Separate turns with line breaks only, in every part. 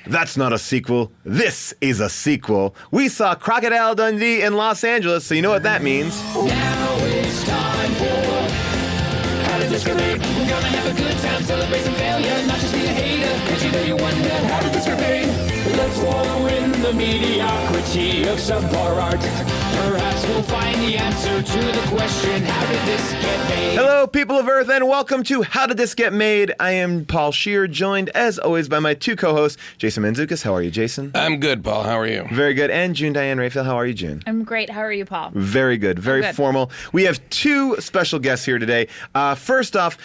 That's not a sequel. This is a sequel. We saw Crocodile Dundee in Los Angeles, so you know what that means.
Now it's time for How Did This Get Made? We're gonna have a good time, celebrate some failure, not just be a hater, cause you know you wonder, how did this get made? Let's wallow in the mediocrity of subpar art. Perhaps we'll find the answer to the question, how did this get made?
Hello, people of Earth, and welcome to How Did This Get Made? I am Paul Scheer, joined, as always, by my two co-hosts, Jason Mantzoukas. How are you, Jason?
I'm good, Paul. How are you?
Very good. And June Diane Raphael. How are you, June?
I'm great. How are you, Paul?
Very good. Very
good.
formal. We have two special guests here today. First off,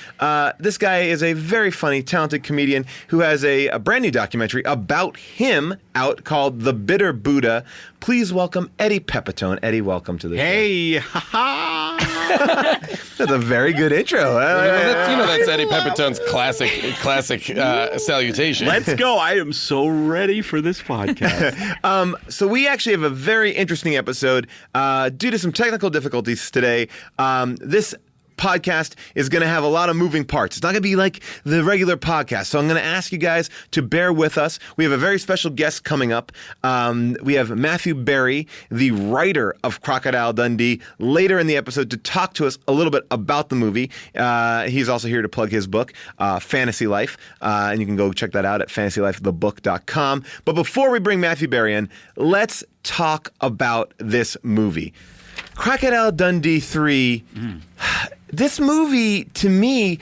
this guy is a very funny, talented comedian who has a brand new documentary about him out called The Bitter Buddha. Please welcome Eddie Pepitone. Eddie, welcome to the show.
Hey, ha-ha!
That's a very good intro.
That's Eddie Pepitone's classic salutation.
Let's go. I am so ready for this podcast.
So we actually have a very interesting episode. Due to some technical difficulties today, this podcast is going to have a lot of moving parts. It's not going to be like the regular podcast. So I'm going to ask you guys to bear with us. We have a very special guest coming up. We have Matthew Berry, the writer of Crocodile Dundee, later in the episode to talk to us a little bit about the movie. He's also here to plug his book, Fantasy Life. And you can go check that out at fantasylifethebook.com. But before we bring Matthew Berry in, let's talk about this movie. Crocodile Dundee 3, this movie, to me,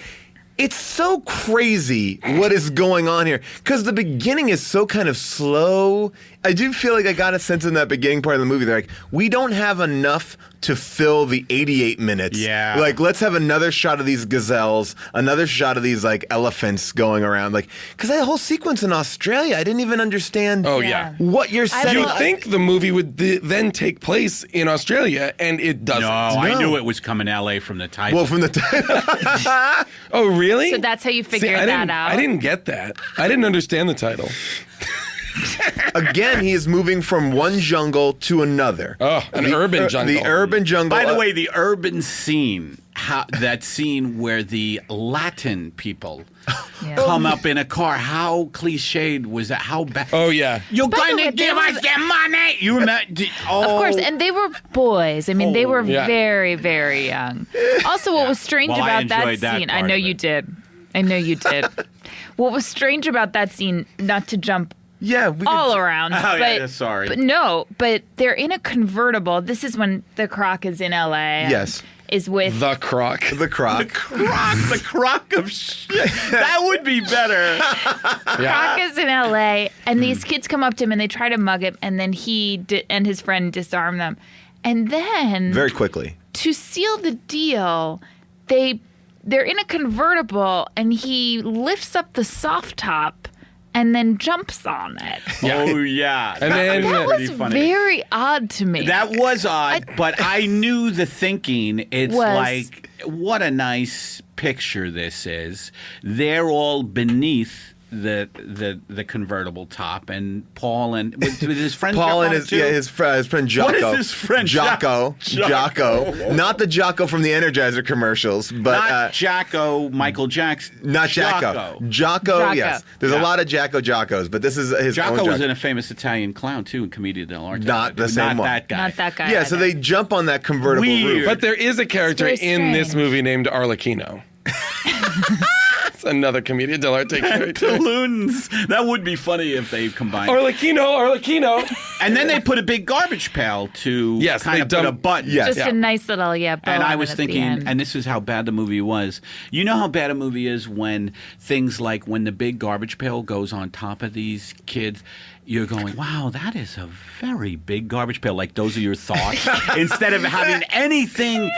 it's so crazy what is going on here. Because the beginning is so kind of slow. I do feel like I got a sense in that beginning part of the movie. They're like, we don't have enough to fill the 88 minutes.
Yeah.
Like, let's have another shot of these gazelles, another shot of these, like, elephants going around. Like, because that whole sequence in Australia, I didn't even understand what you're saying.
You'd think the movie would then take place in Australia, and it doesn't.
No, I knew it was coming L.A. from the title.
Well, from the
Oh, really?
So that's how you figured that out?
I didn't get that. I didn't understand the title.
Again, he is moving from one jungle to another.
Oh, urban jungle.
The urban jungle.
By the way, the urban scene, that scene where the Latin people come up in a car, how cliched was that? How bad?
Oh, yeah.
You're
By the
going
way,
to give
there
us
was-
the money! You remember?
Of course, and they were boys. I mean, they were
Yeah.
very, very young. Also, what was strange
Well, I
about that
enjoyed that
scene, I
part
know
of
you
it.
did. I know you did. What was strange about that scene, not to jump
Yeah, we
all
could,
around,
Oh,
but
yeah, sorry.
but they're in a convertible. This is when the Croc is in LA.
Yes.
Is with
The Croc.
the croc.
The crock of shit. That would be better.
Croc is in LA, and these kids come up to him and they try to mug him, and then he and his friend disarm them, and then
Very quickly.
to seal the deal, they're in a convertible, and he lifts up the soft top and then jumps on it.
Yeah.
Oh, yeah.
And then-
That was
pretty funny.
very odd to me.
That was odd, but I knew the thinking. It's
Was-
like, what a nice picture this is. They're all beneath the convertible top, and Paul and with his friend
Paul and
Jocko,
his
too?
friend Jocko.
What is his friend?
Jocko.
Jocko.
Not the Jocko from the Energizer commercials, but
Not Jocko, Michael Jackson.
not Jocko. Jocko, yes. There's a lot of Jackos, but this is his own
Jocko
Jocko.
was in a famous Italian clown too, in Commedia dell'arte.
Not the same
Not
one.
that guy.
Not that guy.
Yeah, so
either.
they jump on that convertible
Weird.
roof.
But there is a character
It's very
in this
strange.
movie named Arlecchino. It's another Commedia dell'arte character.
Balloons. That would be funny if they combined.
Arlecchino.
And then they put a big garbage pail to
Yes,
kind
they
of put a
dump-
button.
Yes.
Just a nice little bow
And I
on
was
it at the
thinking,
end.
and this is how bad the movie was. You know how bad a movie is when things like when the big garbage pail goes on top of these kids. You're going, wow, that is a very big garbage pail. Like, those are your thoughts. Instead of having anything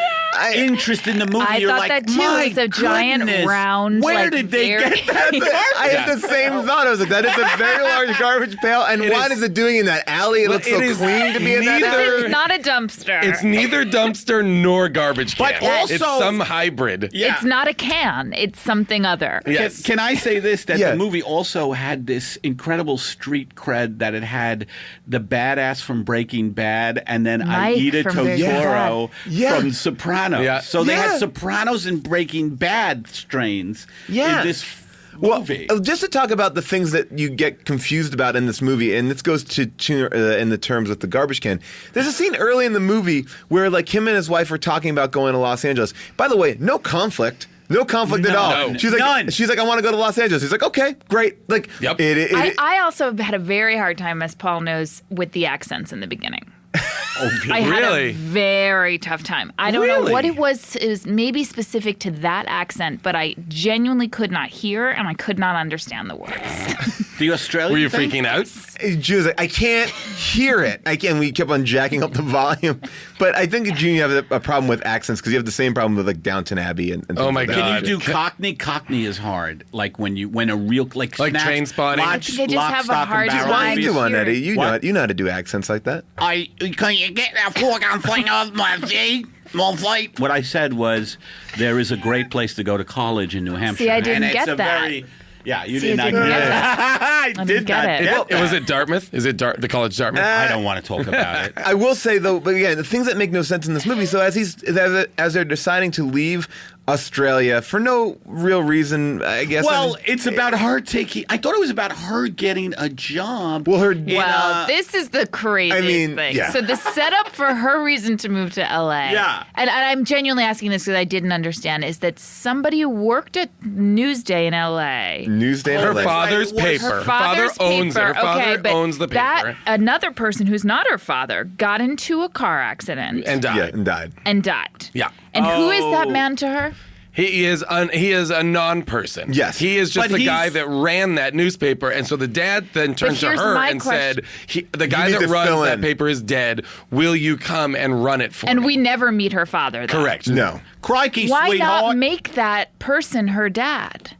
interest in the movie,
I
you're
thought
like,
that too.
my
It's a giant,
goodness,
round,
where
like,
did they
very-
get that garbage?
I had the same thought. I was like, that is a very large garbage pail. And what is it doing in that alley? It
Well,
looks so
it is
clean to be in that
neither-
alley.
It's not a dumpster.
It's neither dumpster nor garbage can.
But also-
it's some hybrid.
Yeah.
It's not a can. It's something other.
Yes.
Can I say this? That
Yeah.
the movie also had this incredible street cred that it had the badass from Breaking Bad and then
Mike
Aida
from Breaking
Totoro
Yeah.
from Sopranos.
Yeah.
So they
Yeah.
had Sopranos and Breaking Bad strains
Yeah.
in this movie.
Well, just to talk about the things that you get confused about in this movie, and this goes to in the terms with the garbage can. There's a scene early in the movie where like him and his wife are talking about going to Los Angeles. By the way, no conflict. No conflict at all.
No.
She's like,
None.
I want to go to Los Angeles. He's like, okay, great. Like,
Yep.
I also had a very hard time, as Paul knows, with the accents in the beginning. I had a
Really?
very tough time. I don't know what it was. It was maybe specific to that accent, but I genuinely could not hear and I could not understand the words.
The Australian
Were you
thing?
freaking out?
She was like, I can't hear it. We kept on jacking up the volume. But I think, June, you have a problem with accents because you have the same problem with like Downton Abbey and things
Oh, my
like that.
God.
Can you do Cockney? Cockney is hard. Like when a real like
Like
Snatch,
Trainspotting?
Lock,
I
think I just
Lock,
have a
Stock, and
hard
Barrel
Why
time
movies.
do one,
hearing.
Eddie? You
What?
know how to do accents like that.
Can you get that fucking thing off my feet? What I said was, there is a great place to go to college in New Hampshire.
See, I didn't
and it's
get
a
that.
Very, yeah, you
See,
did
I
not
didn't
get
get
that.
I didn't get it.
Was it Dartmouth? Is it the college Dartmouth?
I don't want to talk about it.
I will say though, but again, the things that make no sense in this movie. So as they're deciding to leave Australia for no real reason, I guess.
Well, it's about her taking. I thought it was about her getting a job.
Well, her-
in,
Well, this is the craziest thing.
yeah.
So the setup for her reason to move to LA,
Yeah.
and I'm genuinely asking this because I didn't understand, is that somebody who worked at Newsday in LA.
Newsday.
Her
LA.
father's
Her
paper.
Her father's
owns it.
paper.
Her father
Okay, but
owns the paper.
that another person who's not her father got into a car accident
and died.
Yeah, and died.
and died.
Yeah.
And who is that
Oh.
man to her?
He is a non-person.
Yes.
He is just
But
the guy
he's-
that ran that newspaper. And so the dad then turned to
here's
her
my
and
question.
said, the guy
need
that
to
runs
fill
that
in.
paper is dead. Will you come and run it for
And
me?
we never meet her father, though.
Correct.
No,
Crikey,
Why
sweetheart.
not make that person her dad?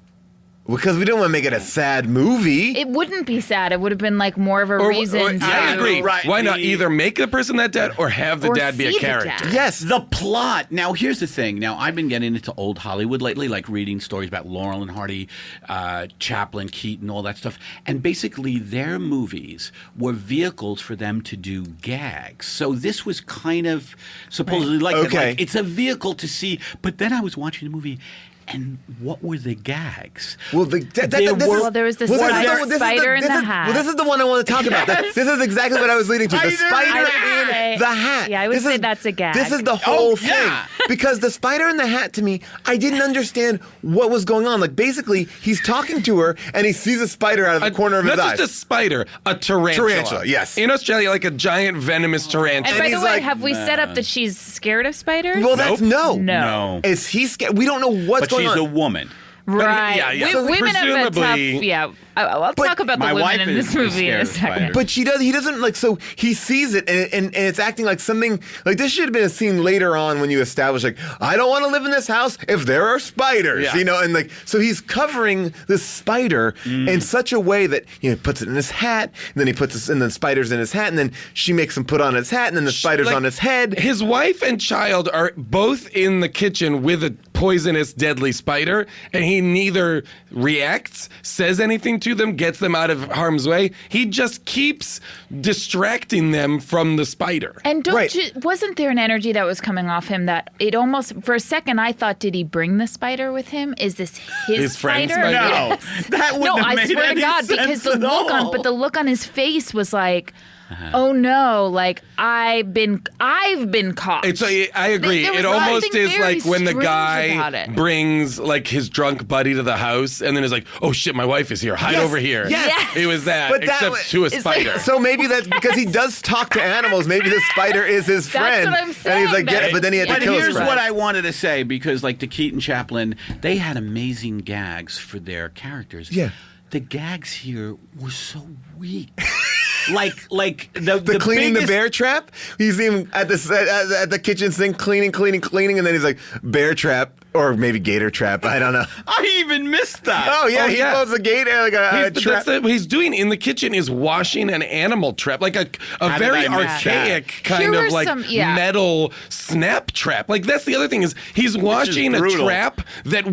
because we don't want to make it a sad movie.
It wouldn't be sad. It would have been like more of a reason to.
I agree.
Right,
Why not
the-
either make the person that dead or have the
Or
dad be
see
a
the
character?
dad.
Yes.
The plot. Now, here's the thing. Now, I've been getting into old Hollywood lately, like reading stories about Laurel and Hardy, Chaplin, Keaton, all that stuff. And basically, their movies were vehicles for them to do gags. So this was kind of supposedly like that.
Okay.
Like, it's a vehicle to see. But then I was watching the movie. And what were the gags?
Well,
There
this
were-
is-
Well, there was the
this is
spider-
this is
spider in
this
the
is-
hat.
Well, this is the one I want to talk about.
Yes.
This is exactly what I was leading to. The
Spider
spider
in the hat.
in the hat.
Yeah, I would
This
say
is-
that's a gag.
This is the whole thing.
yeah.
Because the spider in the hat, to me, I didn't understand what was going on. Like, basically, he's talking to her, and he sees a spider out of the corner of his
Not
eye.
just a spider, a tarantula.
Tarantula, yes.
In Australia, like a giant venomous tarantula.
And by the
he's
way,
like,
have we set up that she's scared of spiders?
Well, that's no.
No.
Is he scared? We don't know what's
But
going
she's
on.
a woman.
Right.
yeah.
We-
So
women have a tough.
presumably-
Yeah. I'll talk about the
my
women
wife
in
is
this movie in a
scared of
second.
spiders.
But he doesn't like, so he sees it and it's acting like something, like this should have been a scene later on when you establish, like, I don't want to live in this house if there are spiders,
Yeah.
you know, and like, so he's covering this spider in such a way that, you know, puts it in his hat, and then he puts this, and then spiders in his hat, and then she makes him put on his hat, and then the spider's
Like,
on his head.
His wife and child are both in the kitchen with a poisonous, deadly spider, and he neither reacts, says anything to them, gets them out of harm's way. He just keeps distracting them from the spider.
And
Right.
wasn't there an energy that was coming off him that it almost, for a second, I thought, did he bring the spider with him? Is this
His friend
spider?
spider?
No,
Yes.
that wouldn't
No,
have
I
made
swear to
any
God, because
sense
the
at all.
look on his face was like, oh no, like I've been caught.
It's I agree.
There was
It almost
something
is
very
like when the
strange
guy
about it.
brings like his drunk buddy to the house and then is like, "Oh shit, my wife is here. Hide
Yes,
over here."
yes.
It was that,
But that
except
was-
to a
it's like-
spider.
So maybe that's because he does talk to animals. Maybe the spider is his
That's
friend.
what I'm
And he's
saying,
like, get it,
that-
but then he had to
But
kill his
here's
friend.
what I wanted to say, because like the Keaton Chaplin, they had amazing gags for their characters.
Yeah.
The gags here were so weak. like the
The cleaning the
biggest-
bear trap. He's even at the kitchen sink cleaning, and then he's like, bear trap or maybe gator trap. I don't know.
I even missed that.
Oh yeah, he
yeah.
loves a gator like a
But
trap.
that's what he's doing in the kitchen is washing an animal trap, like a
How did
very
I miss
archaic
that?
kind
Here
of
were
like
some- yeah.
metal snap trap. Like that's the other thing is he's washing a
brutal.
trap that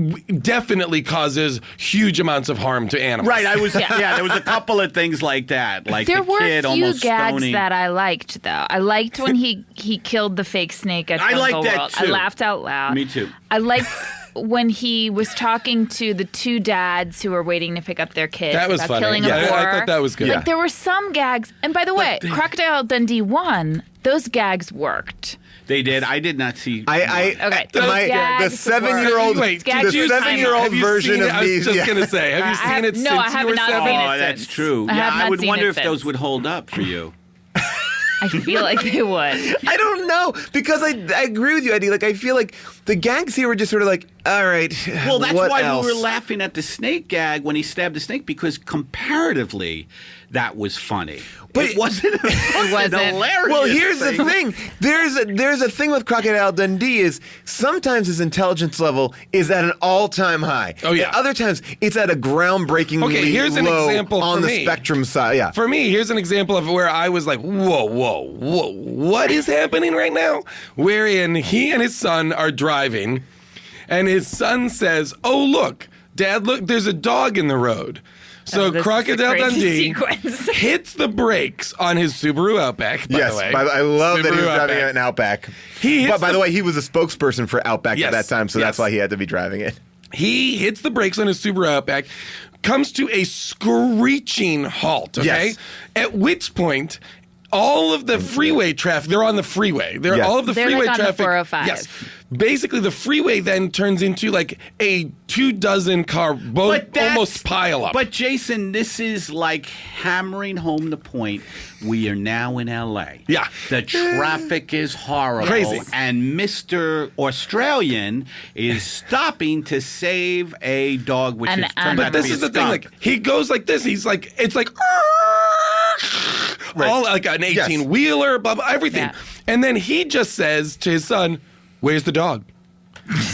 definitely causes huge amounts of harm to animals.
Right, I was yeah. There was a couple of things like that, like
There
the
were
kid
a few
almost
gags
stoning.
that I liked, though. I liked when he killed the fake snake at
I liked
Jungle
that,
World.
too.
I laughed out loud.
Me too.
I liked when he was talking to the two dads who were waiting to pick up their kids
That was
about
funny.
killing
Yeah,
a boar.
I thought that was good.
Like there were some gags, and by the way, Crocodile Dundee 1, those gags worked.
They did. I did not see.
Okay,
the
gags
7-year-old,
Wait,
the
did you see it?
7-year-old
Have you
version
seen it?
of
I was
these.
just gonna say, have you
I
seen
have-
it
no,
since
I have
you were
not
7?
seen it
Oh, that's
since.
true.
I
Yeah,
have
I
not
would
seen
wonder
it
if those
since.
would hold up for you.
I feel like they would.
I don't know, because I agree with you, Eddie. Like, I feel like the gags here were just sort of like, all right,
Well, that's
what
why
else?
we were laughing at the snake gag when he stabbed the snake, because comparatively, that was funny.
But
it wasn't. It
wasn't.
hilarious.
Well, here's the
thing.
thing. There's a thing with Crocodile Dundee is sometimes his intelligence level is at an all-time high.
Oh, yeah.
And other times it's at a groundbreakingly
Okay, here's an
low
example
on
for
the
me.
spectrum side. Yeah.
For me, here's an example of where I was like, whoa, what is happening right now? Wherein he and his son are driving, and his son says, oh, look, Dad, look, there's a dog in the road. So
Oh, this is a
Crocodile
crazy
Dundee
sequence.
hits the brakes on his Subaru Outback, by
Yes,
the way.
I love that he was
Subaru
driving
Outback.
an Outback.
He hits
But by
the-
the way, he was a spokesperson for Outback
Yes,
at that time, so that's
yes.
why he had to be driving it.
He hits the brakes on his Subaru Outback, comes to a screeching halt, okay?
Yes.
At which point, all of the freeway traffic, they're on the freeway.
Yes.
All of the
They're,
freeway
like, on the
traffic.
405.
Yes. Basically, the freeway then turns into like a 24 car, both
that's-
almost pile up.
But Jason, this is like hammering home the point. We are now in L.A.
Yeah.
The traffic is horrible.
Crazy.
And Mr. Australian is stopping to save a dog, which
And
is turned
But
out to
this
be
is
a
the thing,
skunk.
like he goes like this. He's like, it's like all like an 18-wheeler, blah blah, everything.
Yeah.
And then he just says to his son, "Where's the dog?"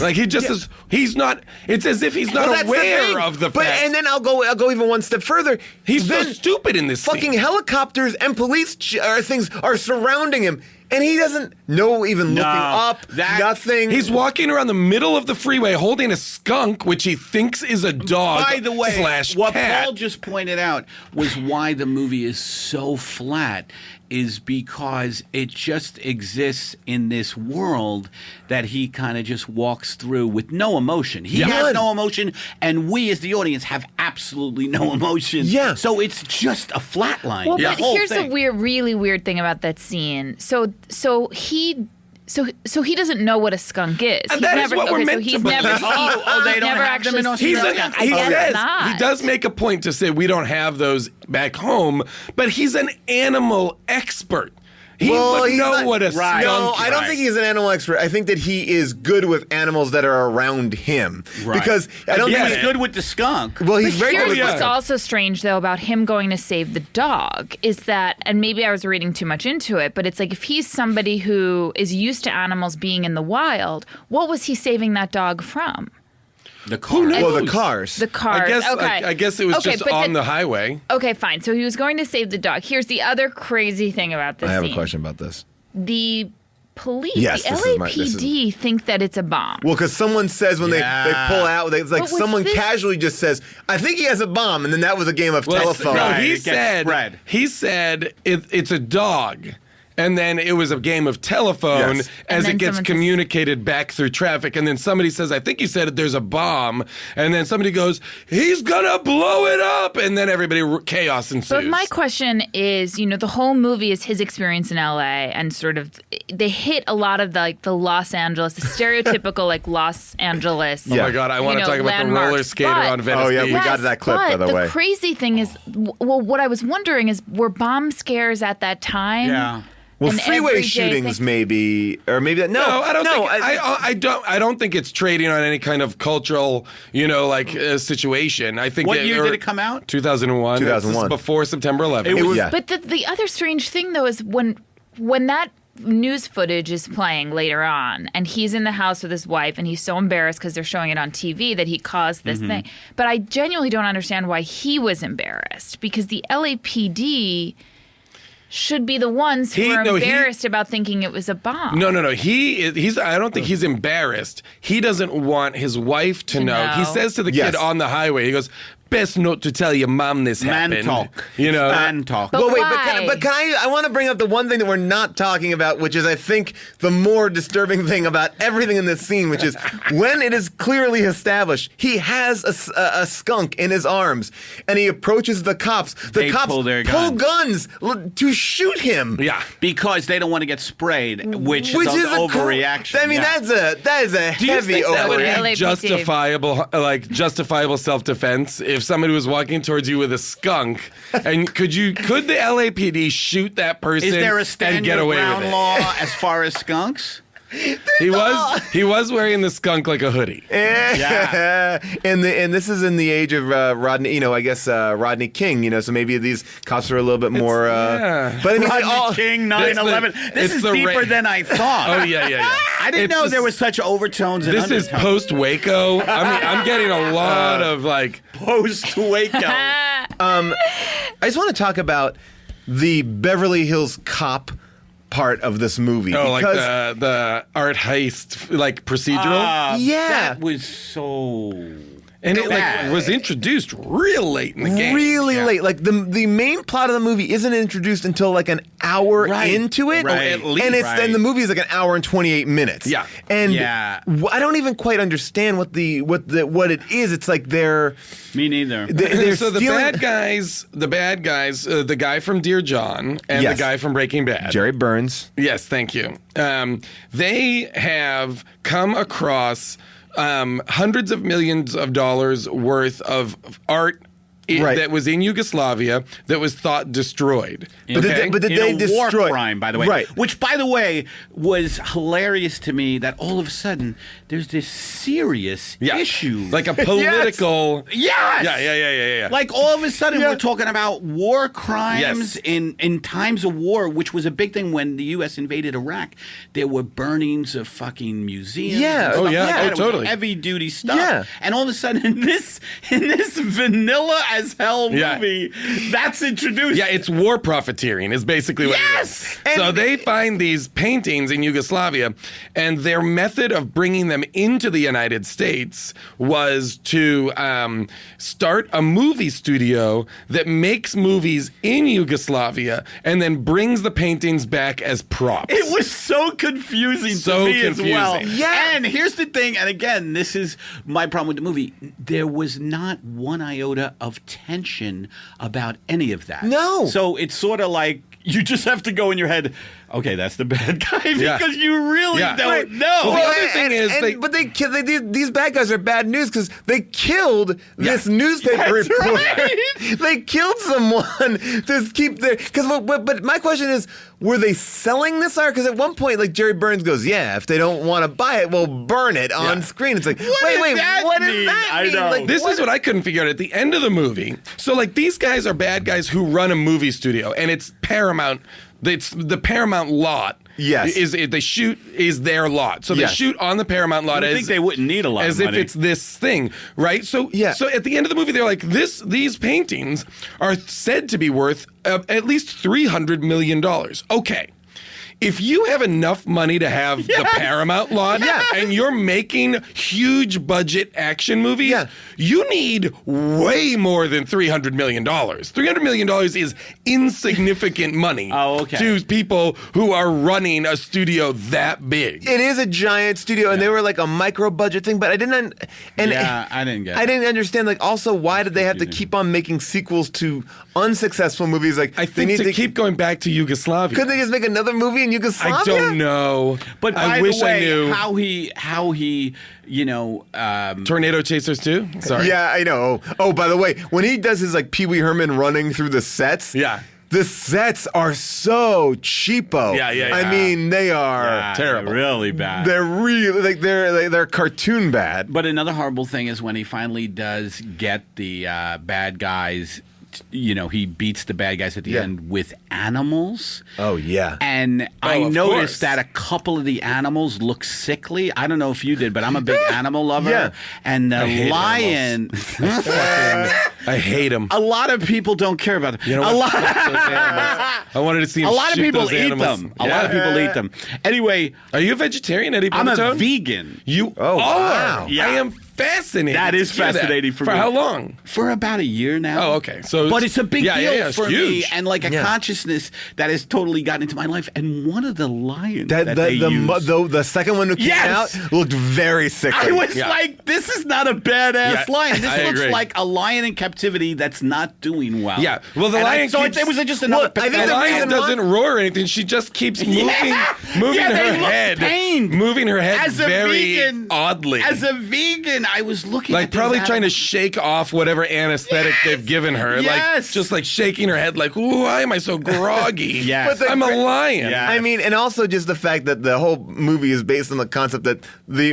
Like he just says, he's not. It's as if he's not
Well, that's the
aware
thing.
of the
But
fact.
and then I'll go even one step further.
He's so
Then
stupid in this
fucking
scene.
helicopters and police things are surrounding him, and he doesn't know even looking up. Nothing.
He's walking around the middle of the freeway holding a skunk, which he thinks is a dog.
By the way,
slash
what
cat.
Paul just pointed out was why the movie is so flat is because it just exists in this world that he kind of just walks through with no emotion. He
Yeah.
has no emotion, and we as the audience have absolutely no emotion.
Yeah.
So it's just a flat line.
Well,
the
but
whole
here's
thing.
the really weird thing about that scene. So he doesn't know what a skunk is.
And that is what we're meant
so
to
he's
believe.
never seen.
Oh, they
he's
don't
never
have them
actually
in
seen
Australia?
a skunk.
He
I guess
says
not.
he does make a point to say we don't have those back home, but he's an animal expert. He would
he's
know
not-
what a
Right.
No,
skunk
I don't
is.
think he's an animal expert. I think that he is good with animals that are around him.
Right.
Because I don't
He
think
was good with the skunk.
Well, he's very good
Here's
with
yeah.
what's also strange, though, about him going to save the dog is that, and maybe I was reading too much into it, but it's like if he's somebody who is used to animals being in the wild, what was he saving that dog from?
The car.
Well, the
knows?
cars.
The cars.
I guess,
okay.
I guess it was
Okay,
just
but
on
then-
the highway.
Okay, fine. So he was going to save the dog. Here's the other crazy thing about this
I have
scene.
a question about this.
The police,
Yes,
the
this is my-
LAPD think that it's a bomb.
Well, because someone says when they pull out, it's like
But was
someone
this-
casually just says, "I think he has a bomb," and then that was a game of
Well,
telephone.
No,
Right,
he
it gets
said
spread.
it's a dog. And then it was a game of telephone
Yes.
And
as
then
it gets
someone says-
communicated back through traffic. And then somebody says, I think you said there's a bomb. And then somebody goes, he's gonna blow it up. And then chaos ensues.
But my question is, the whole movie is his experience in LA, and sort of they hit a lot of the Los Angeles, the stereotypical Los Angeles.
Oh my God, I want to talk about the roller
landmarks.
skater
But-
on Venice
Oh, yeah,
Beach.
we got that clip,
but
by the way.
The crazy thing is, well, what I was wondering is, were bomb scares at that time?
Yeah.
Well,
an
freeway
everyday
shootings
thing?
maybe, or maybe that. No,
I don't
no,
think I don't think it's trading on any kind of cultural, situation. I think
What year did it come out?
2001.
2001.
This is before September 11th.
It was-
Yeah.
But the other strange thing, though, is when that news footage is playing later on, and he's in the house with his wife, and he's so embarrassed because they're showing it on TV that he caused this thing. But I genuinely don't understand why he was embarrassed, because the LAPD should be the ones who are embarrassed about thinking it was a bomb.
No. He's. I don't think he's embarrassed. He doesn't want his wife to know.
know.
He says to the
Yes.
kid on the highway, he goes, best not to tell your mom this
Man
happened.
talk.
You know?
Man talk.
But
Well, wait,
why?
but can I want to bring up the one thing that we're not talking about, which is, I think, the more disturbing thing about everything in this scene, which is when it is clearly established he has a skunk in his arms, and he approaches the cops. The
They
cops
pull their
guns to shoot him.
Yeah.
Because they don't want to get sprayed, which
Which
is
is
an
a
overreaction.
I mean,
yeah.
that is a
Do you
heavy
think that would
overreaction.
be
LAPD.
justifiable self-defense if somebody was walking towards you with a skunk, and could the LAPD shoot that person
Is there a
and
stand
get
your
away
ground
with it?
law as far as skunks?
He was wearing the skunk like a hoodie.
Yeah. and this is in the age of Rodney, I guess Rodney King, so maybe these cops are a little bit more.
yeah.
But I mean,
Rodney King, 9/11. This
it's
is
the
deeper
ra-
than I thought.
Oh yeah.
I didn't know there was such overtones and
This is
undertones.
post Waco. I mean, I'm getting a lot of like.
Post Waco.
I just want to talk about the Beverly Hills Cop part of this movie.
Oh, like
because,
the art heist, like procedural,
Yeah.
That was so.
and it like
bad.
was introduced real late in the game.
really
Yeah.
late. Like the main plot of the movie isn't introduced until like an hour
Right.
into it.
Right.
at least.
And
Right.
and the movie is like an hour and 28 minutes.
Yeah.
And
Yeah.
I don't even quite understand what it is. It's like they're
Me neither.
they're
So the
stealing-
bad guys, the guy from Dear John and
Yes.
the guy from Breaking Bad.
Jerry Burns.
Yes, thank you. They have come across hundreds of millions of dollars worth of art
Right.
that was in Yugoslavia that was thought destroyed.
But did
In
they
a
destroy
war crime, by the way?
Right.
Which, by the way, was hilarious to me. That all of a sudden there's this serious issue,
Like a political.
yes,
Yeah.
Like all of a sudden
Yeah.
we're talking about war crimes
Yes.
in times of war, which was a big thing when the U.S. invaded Iraq. There were burnings of fucking museums.
Yeah.
and
Oh,
stuff
yeah.
like that.
Oh,
It was
totally.
heavy duty stuff.
Yeah.
And all of a sudden in this vanilla as hell
Yeah.
movie, that's introduced.
Yeah, it's war profiteering is basically what
Yes!
it is. So they find these paintings in Yugoslavia, and their method of bringing them into the United States was to start a movie studio that makes movies in Yugoslavia and then brings the paintings back as props.
It was so confusing
So
to me as well.
confusing.
Yeah.
And here's the thing, and again, this is my problem with the movie. There was not one iota of tension about any of that.
No.
So it's sort of like you just have to go in your head, okay, that's the bad guy,
Yeah.
because you really
Yeah.
don't
Right.
know.
Well, the other thing is
but these bad guys are bad news because they killed this newspaper
That's
reporter.
right.
They killed someone to keep their. But my question is, were they selling this art? Because at one point, like Jerry Burns goes, "Yeah, if they don't want to buy it, we'll burn it on screen." It's like,
does
wait,
that
what does
mean?
that
I
mean?
know.
Like,
This is what I couldn't figure out at the end of the movie. So, like, these guys are bad guys who run a movie studio, and it's Paramount. It's the Paramount lot.
Yes.
They shoot is their lot. So they
Yes.
shoot on the Paramount lot
I think they wouldn't need a lot
as
of money.
if it's this thing, right? So
Yeah.
So at the end of the movie, they're like, these paintings are said to be worth at least $300 million. Okay. If you have enough money to have the Paramount lot and you're making huge budget action movies, you need way more than $300 million. $300 million is insignificant money to people who are running a studio that big.
It is a giant studio, and they were like a micro budget thing. But I didn't.
I didn't get it.
I didn't understand. Like, also, why did they have to keep on making sequels to unsuccessful movies? Like,
I
they
think
need
to keep going back to Yugoslavia.
Couldn't they just make another movie in Yugoslavia?
I don't know.
But by
I wish
the way,
I knew.
how he,
Tornado Chasers too? Sorry.
Yeah, I know. Oh, by the way, when he does his like Pee Wee Herman running through the sets, the sets are so cheapo.
Yeah.
I mean, they are
terrible.
really bad.
They're really like they're cartoon bad.
But another horrible thing is when he finally does get the bad guys. He beats the bad guys at the end with animals.
Oh yeah.
And I
of
noticed
course.
that a couple of the animals look sickly. I don't know if you did, but I'm a big animal lover.
Yeah.
And the
hate
lion.
I hate him.
A lot of people don't care about them.
You know
a
what?
lot.
Fuck those animals. I wanted to see him
A lot of
shoot
people
those
eat
animals.
them. A lot of people eat them. Anyway,
Are you a vegetarian, Eddie
I'm a
Pepitone?
vegan.
You
Oh,
are.
wow.
Yeah.
I am fascinated.
That is
to hear
fascinating for me.
how long?
For about a year now.
Oh, okay. So
but it's a big
yeah,
deal
yeah, it's
for me,
huge.
and like a consciousness that has totally gotten into my life. And one of the lions that they use,
the second one that came
Yes!
out looked very sickly.
I was
Yeah.
like, this is not a badass
Yeah,
lion. This
I
looks
agree.
like a lion in captivity that's not doing well.
Yeah. Well, the
And
lion
so
keeps-
it was just another.
Well, I think
The
the
lion
reason
doesn't roar or anything. She just keeps moving, moving
Yeah, they
her
look
head,
pained.
moving her head
As a
very
vegan,
oddly.
As a vegan, I was looking
Like
at these
probably trying to
animals.
shake off whatever anesthetic they've given her.
Yes.
Like just like shaking her head like, ooh, why am I so groggy?
Yes. But
the
I'm a
gra-
lion.
Yeah.
I mean, and also just the fact that the whole movie is based on the concept that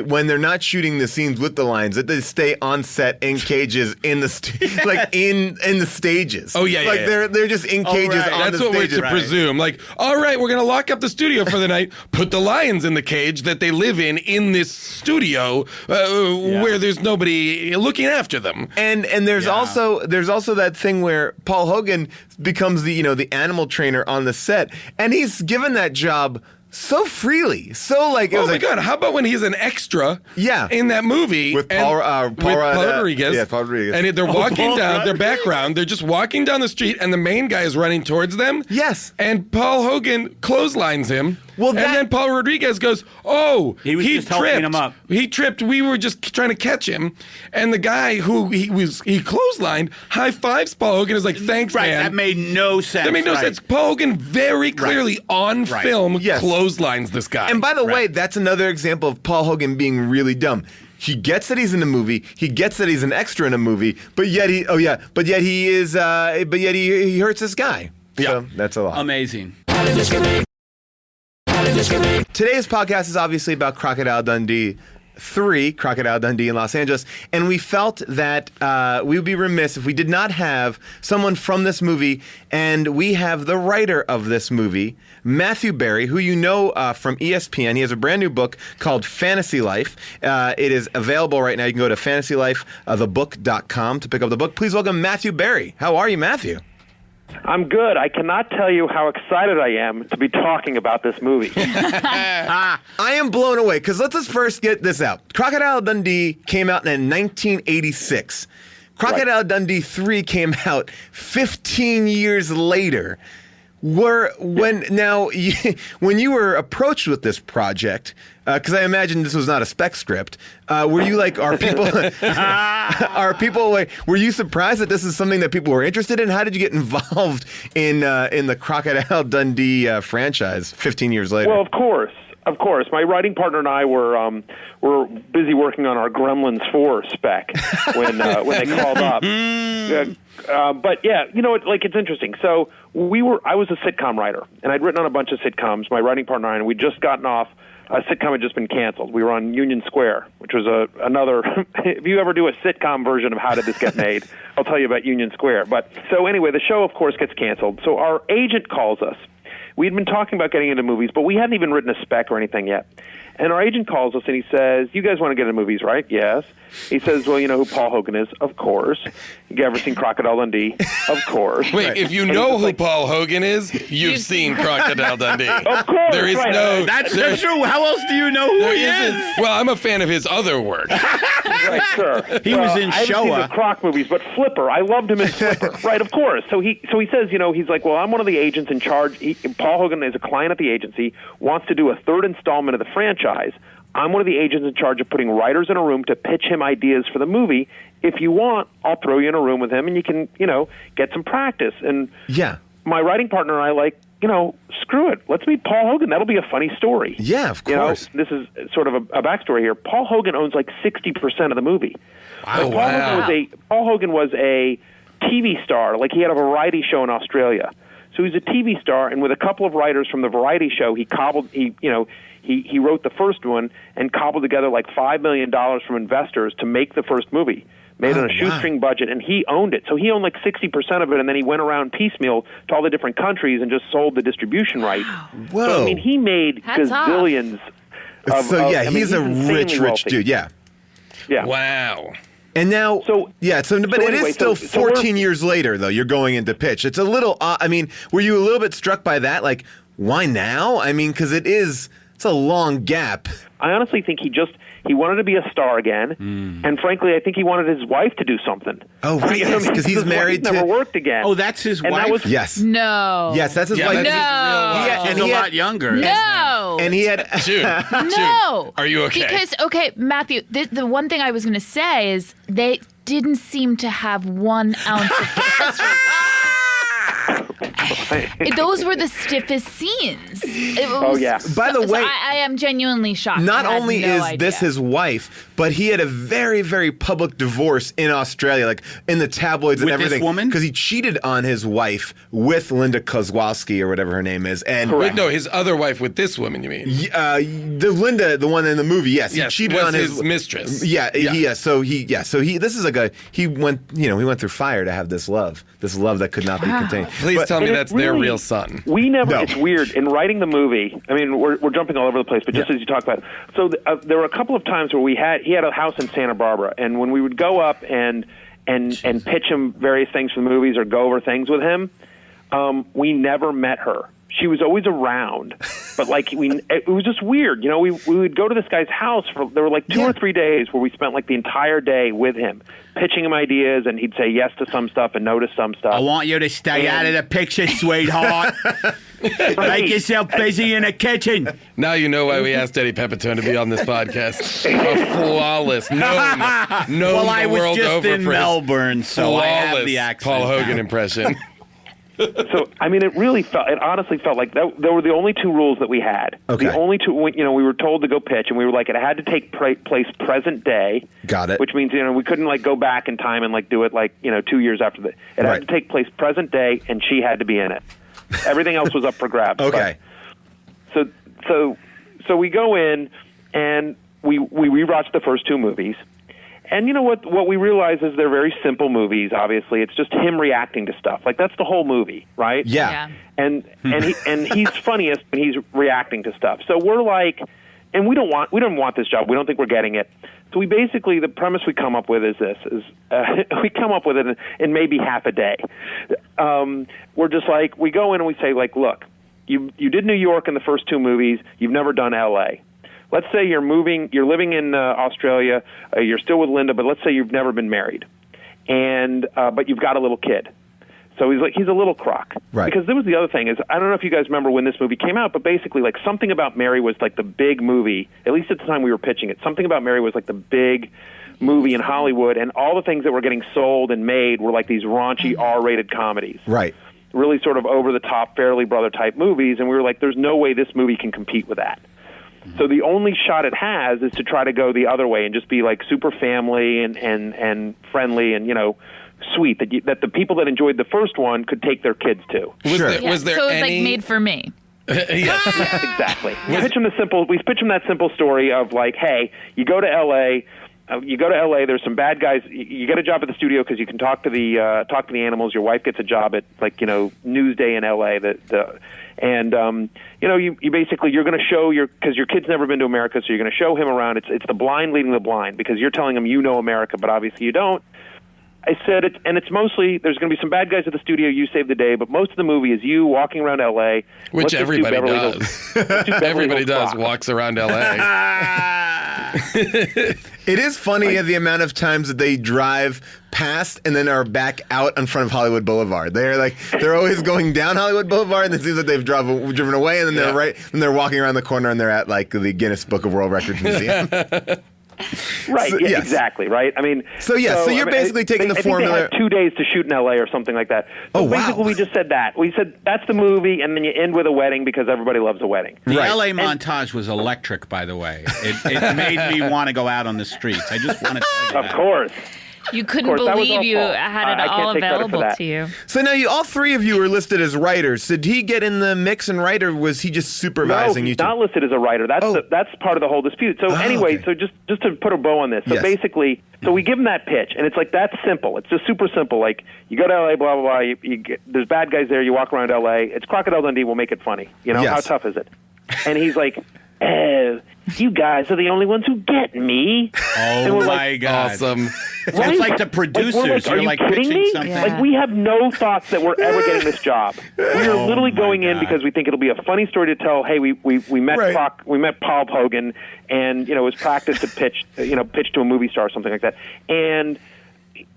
when they're not shooting the scenes with the lions, that they stay on set in cages in the like in the stages.
Oh, yeah,
like
yeah.
they're just in cages
right.
on
That's
the
what we're
stages.
to presume. Like, all right, we're going to lock up the studio for the night, put the lions in the cage that they live in this studio where there's nobody looking after them.
And there's also that thing where Paul Hogan becomes the animal trainer on the set, and he's given that job so freely, so like it
Oh
was
my
like,
God! How about when he's an extra?
Yeah.
in that movie
With
and-
Paul
with Paul Rodriguez.
yeah, Paul Rodriguez.
And they're walking
Paul
down their
Rodriguez.
background. They're just walking down the street, and the main guy is running towards them.
Yes.
And Paul Hogan clotheslines him.
Well,
and then Paul Rodriguez goes, "Oh,
He was just
tripped.
helping him up.
He tripped. We were just trying to catch him." And the guy who he clotheslined high fives Paul Hogan. Is like, "Thanks,
Right,
man."
that made no sense.
That made no
right.
sense. Paul Hogan very clearly on
Right.
film
Yes.
clotheslines this guy.
And by the way, that's another example of Paul Hogan being really dumb. He gets that he's in a movie. He gets that he's an extra in a movie. But yet he hurts this guy.
Yeah.
So that's a lot.
Amazing.
Today's podcast is obviously about Crocodile Dundee 3, Crocodile Dundee in Los Angeles, and we felt that we would be remiss if we did not have someone from this movie, and we have the writer of this movie, Matthew Berry, who you know from ESPN. He has a brand new book called Fantasy Life. It is available right now. You can go to fantasylifethebook.com to pick up the book. Please welcome Matthew Berry. How are you, Matthew?
I'm good. I cannot tell you how excited I am to be talking about this movie.
I am blown away because let's just first get this out. Crocodile Dundee came out in 1986. Crocodile Dundee 3 came out 15 years later. When you were approached with this project, because I imagine this was not a spec script, were you like, were you surprised that this is something that people were interested in? How did you get involved in the Crocodile Dundee franchise 15 years later?
Well, of course. My writing partner and I were busy working on our Gremlins 4 spec when they called up. But yeah, it's interesting. So I was a sitcom writer, and I'd written on a bunch of sitcoms. My writing partner and I, and we'd just gotten off. A sitcom had just been canceled. We were on Union Square, which was another. If you ever do a sitcom version of How Did This Get Made, I'll tell you about Union Square. But so anyway, the show, of course, gets canceled. So our agent calls us. We'd been talking about getting into movies, but we hadn't even written a spec or anything yet. And our agent calls us and he says, "You guys want to get into movies, right?" "Yes." He says, "Well, you know who Paul Hogan is?" "Of course." "You ever seen Crocodile Dundee?" "Of course."
Wait, if you know who Paul Hogan is, you've seen Crocodile Dundee.
Of course.
There is
right.
no.
That's
there-
true. How else do you know who
there
he
isn't-
is?
Well, I'm a fan of his other work.
Right, sure.
He was in
I haven't seen
Showa.
the Croc movies, but Flipper, I loved him in Flipper. Right, of course. So he says, he's like, "Well, I'm one of the agents in charge." Paul Hogan is a client at the agency, wants to do a third installment of the franchise. I'm one of the agents in charge of putting writers in a room to pitch him ideas for the movie. If you want, I'll throw you in a room with him, and you can, get some practice. And
Yeah.
my writing partner and I screw it. Let's meet Paul Hogan. That'll be a funny story.
Yeah, of course.
This is sort of a backstory here. Paul Hogan owns like 60% of the movie.
Oh,
Paul Hogan was a TV star. Like he had a variety show in Australia. So he's a TV star, and with a couple of writers from the variety show, he wrote the first one and cobbled together like $5 million from investors to make the first movie. Made on a shoestring budget, and he owned it. So he owned like 60% of it, and then he went around piecemeal to all the different countries and just sold the distribution rights.
Whoa.
So, I mean, he made
Hats off.
gazillions.
He's a rich
wealthy.
dude. Yeah.
Yeah.
Wow.
And now, but it
anyway,
is still
so we're-
14 years later, though. You're going into pitch. It's a little. I mean, were you a little bit struck by that? Like, why now? I mean, because it's a long gap.
I honestly think he wanted to be a star again, and frankly, I think he wanted his wife to do something.
Oh, right,
You know what I
yes,
mean?
because he's
His wife
married
never
to.
worked again.
Oh, that's his
And
wife?
that was-
Yes.
No.
Yes, that's his
Yeah,
wife.
that's his real wife.
Yeah,
She's a lot younger.
No.
And he had.
June.
No.
Are you okay?
Because, Matthew, the one thing I was going to say is they didn't seem to have 1 ounce of chemistry. Those were the stiffest scenes.
Oh, yeah.
By the way,
I am genuinely shocked.
Not
I had
only
no
is
idea.
this his wife, but he had a very, very public divorce in Australia, like in the tabloids and
With this
everything.
woman?
Because he cheated on his wife with Linda Kozlowski or whatever her name is. And
Wait, no, his other wife with this woman, you mean?
the Linda, the one in the movie, yes,
Yes,
he cheated
was
on
his mistress.
Yeah,
Yeah.
So this is like he went through fire to have this love that could not be contained.
Please
But-
tell me
And
that's
it
their
really-
real son.
We never.
No.
It's weird in writing the movie. I mean, we're jumping all over the place, but just as you talk about it, so there were a couple of times where he had a house in Santa Barbara, and when we would go up and pitch him various things for the movies or go over things with him, we never met her. She was always around, but it was just weird. You know, we would go to this guy's house there were like 2 or 3 days where we spent like the entire day with him, pitching him ideas, and he'd say yes to some stuff and no to some stuff.
I want you to stay out of the picture, sweetheart. Make yourself busy in the kitchen.
Now you know why we asked Eddie Pepitone to be on this podcast. A flawless, known
Well, I
the
was
world
just
over
in
for his
Melbourne, so I have
flawless
the accent.
Paul Hogan
now.
impression.
So, I mean, it honestly felt like there were the only 2 rules that we had.
Okay.
The only 2, we were told to go pitch, and we were like, it had to take place present day.
Got it.
Which means, we couldn't go back in time and do it 2 years after that. It
Right.
had to take place present day, and she had to be in it. Everything else was up for grabs.
Okay.
But, so we go in, and we rewatch the first 2 movies. And you know what we realize is they're very simple movies, obviously. It's just him reacting to stuff. Like, that's the whole movie, right?
Yeah.
And he's funniest when he's reacting to stuff. So we're like, and we don't want this job. We don't think we're getting it. So we basically, the premise we come up with is this: we come up with it in maybe half a day. We're just like, we go in and we say, like, look, you did New York in the first 2 movies. You've never done L.A. Let's say you're living in Australia, you're still with Linda, but let's say you've never been married, and but you've got a little kid. So he's a little crock.
Right.
Because there was the other thing is, I don't know if you guys remember when this movie came out, but basically Something About Mary was like the big movie, at least at the time we were pitching it. Something About Mary was like the big movie in Hollywood, and all the things that were getting sold and made were like these raunchy R-rated comedies.
Right.
Really sort of over-the-top Fairly Brother type movies, and we were like, there's no way this movie can compete with that. So the only shot it has is to try to go the other way and just be like super family and friendly and sweet that the people that enjoyed the first one could take their kids to.
Sure.
Was there
so it's
any...
like made for me.
Yes.
Yes, exactly. We pitch them that simple story of like, hey, you go to L.A. There's some bad guys. You get a job at the studio because you can talk to the animals. Your wife gets a job at Newsday in L.A. You basically you're going to show because your kid's never been to America, so you're going to show him around. It's the blind leading the blind because you're telling him you know America, but obviously you don't. I said it's mostly there's going to be some bad guys at the studio. You save the day, but most of the movie is you walking around L.A.
Which everybody does. Everybody does.
Rock.
Walks around L.A.
It is funny the amount of times that they drive past and then are back out in front of Hollywood Boulevard. They're always going down Hollywood Boulevard, and it seems like they've driven away, and then they're walking around the corner, and they're at like the Guinness Book of World Records Museum.
Right.
So,
yeah,
yes.
Exactly. Right. I mean.
So you're basically taking the formula.
I think they had 2 days to shoot in L.A. or something like that. So basically, we just said that. We said that's the movie, and then you end with a wedding because everybody loves a wedding.
The
Right.
LA montage was electric, by the way. It made me want to go out on the streets. I just want to tell you
Of
that.
course.
You couldn't
course, that was
believe
our
you
fault.
had it
I can't
all
take credit for
available
that.
to you.
So now all 3 of you are listed as writers. So did he get in the mix and write, or was he just supervising
No,
you
he's
two?
not listed as a writer. That's that's part of the whole dispute. So anyway,
okay.
so just to put a bow on this. So
Yes.
basically, we give him that pitch, and it's like that's simple. It's just super simple. Like you go to L.A., blah blah blah. You get, there's bad guys there. You walk around L.A. It's Crocodile Dundee. We'll make it funny. How
Yes.
tough is it? And he's like, you guys are the only ones who get me.
Oh
we're
my
like,
God!
Awesome.
So it's like the producers.
Are
You're
you
like
kidding
pitching
me?
something.
Yeah.
Like, we have no thoughts that we're ever getting this job. We are literally
my
going in
God.
because we think it'll be a funny story to tell. Hey, we met
Right.
we met Paul Hogan, and it was practice to pitch to a movie star or something like that. And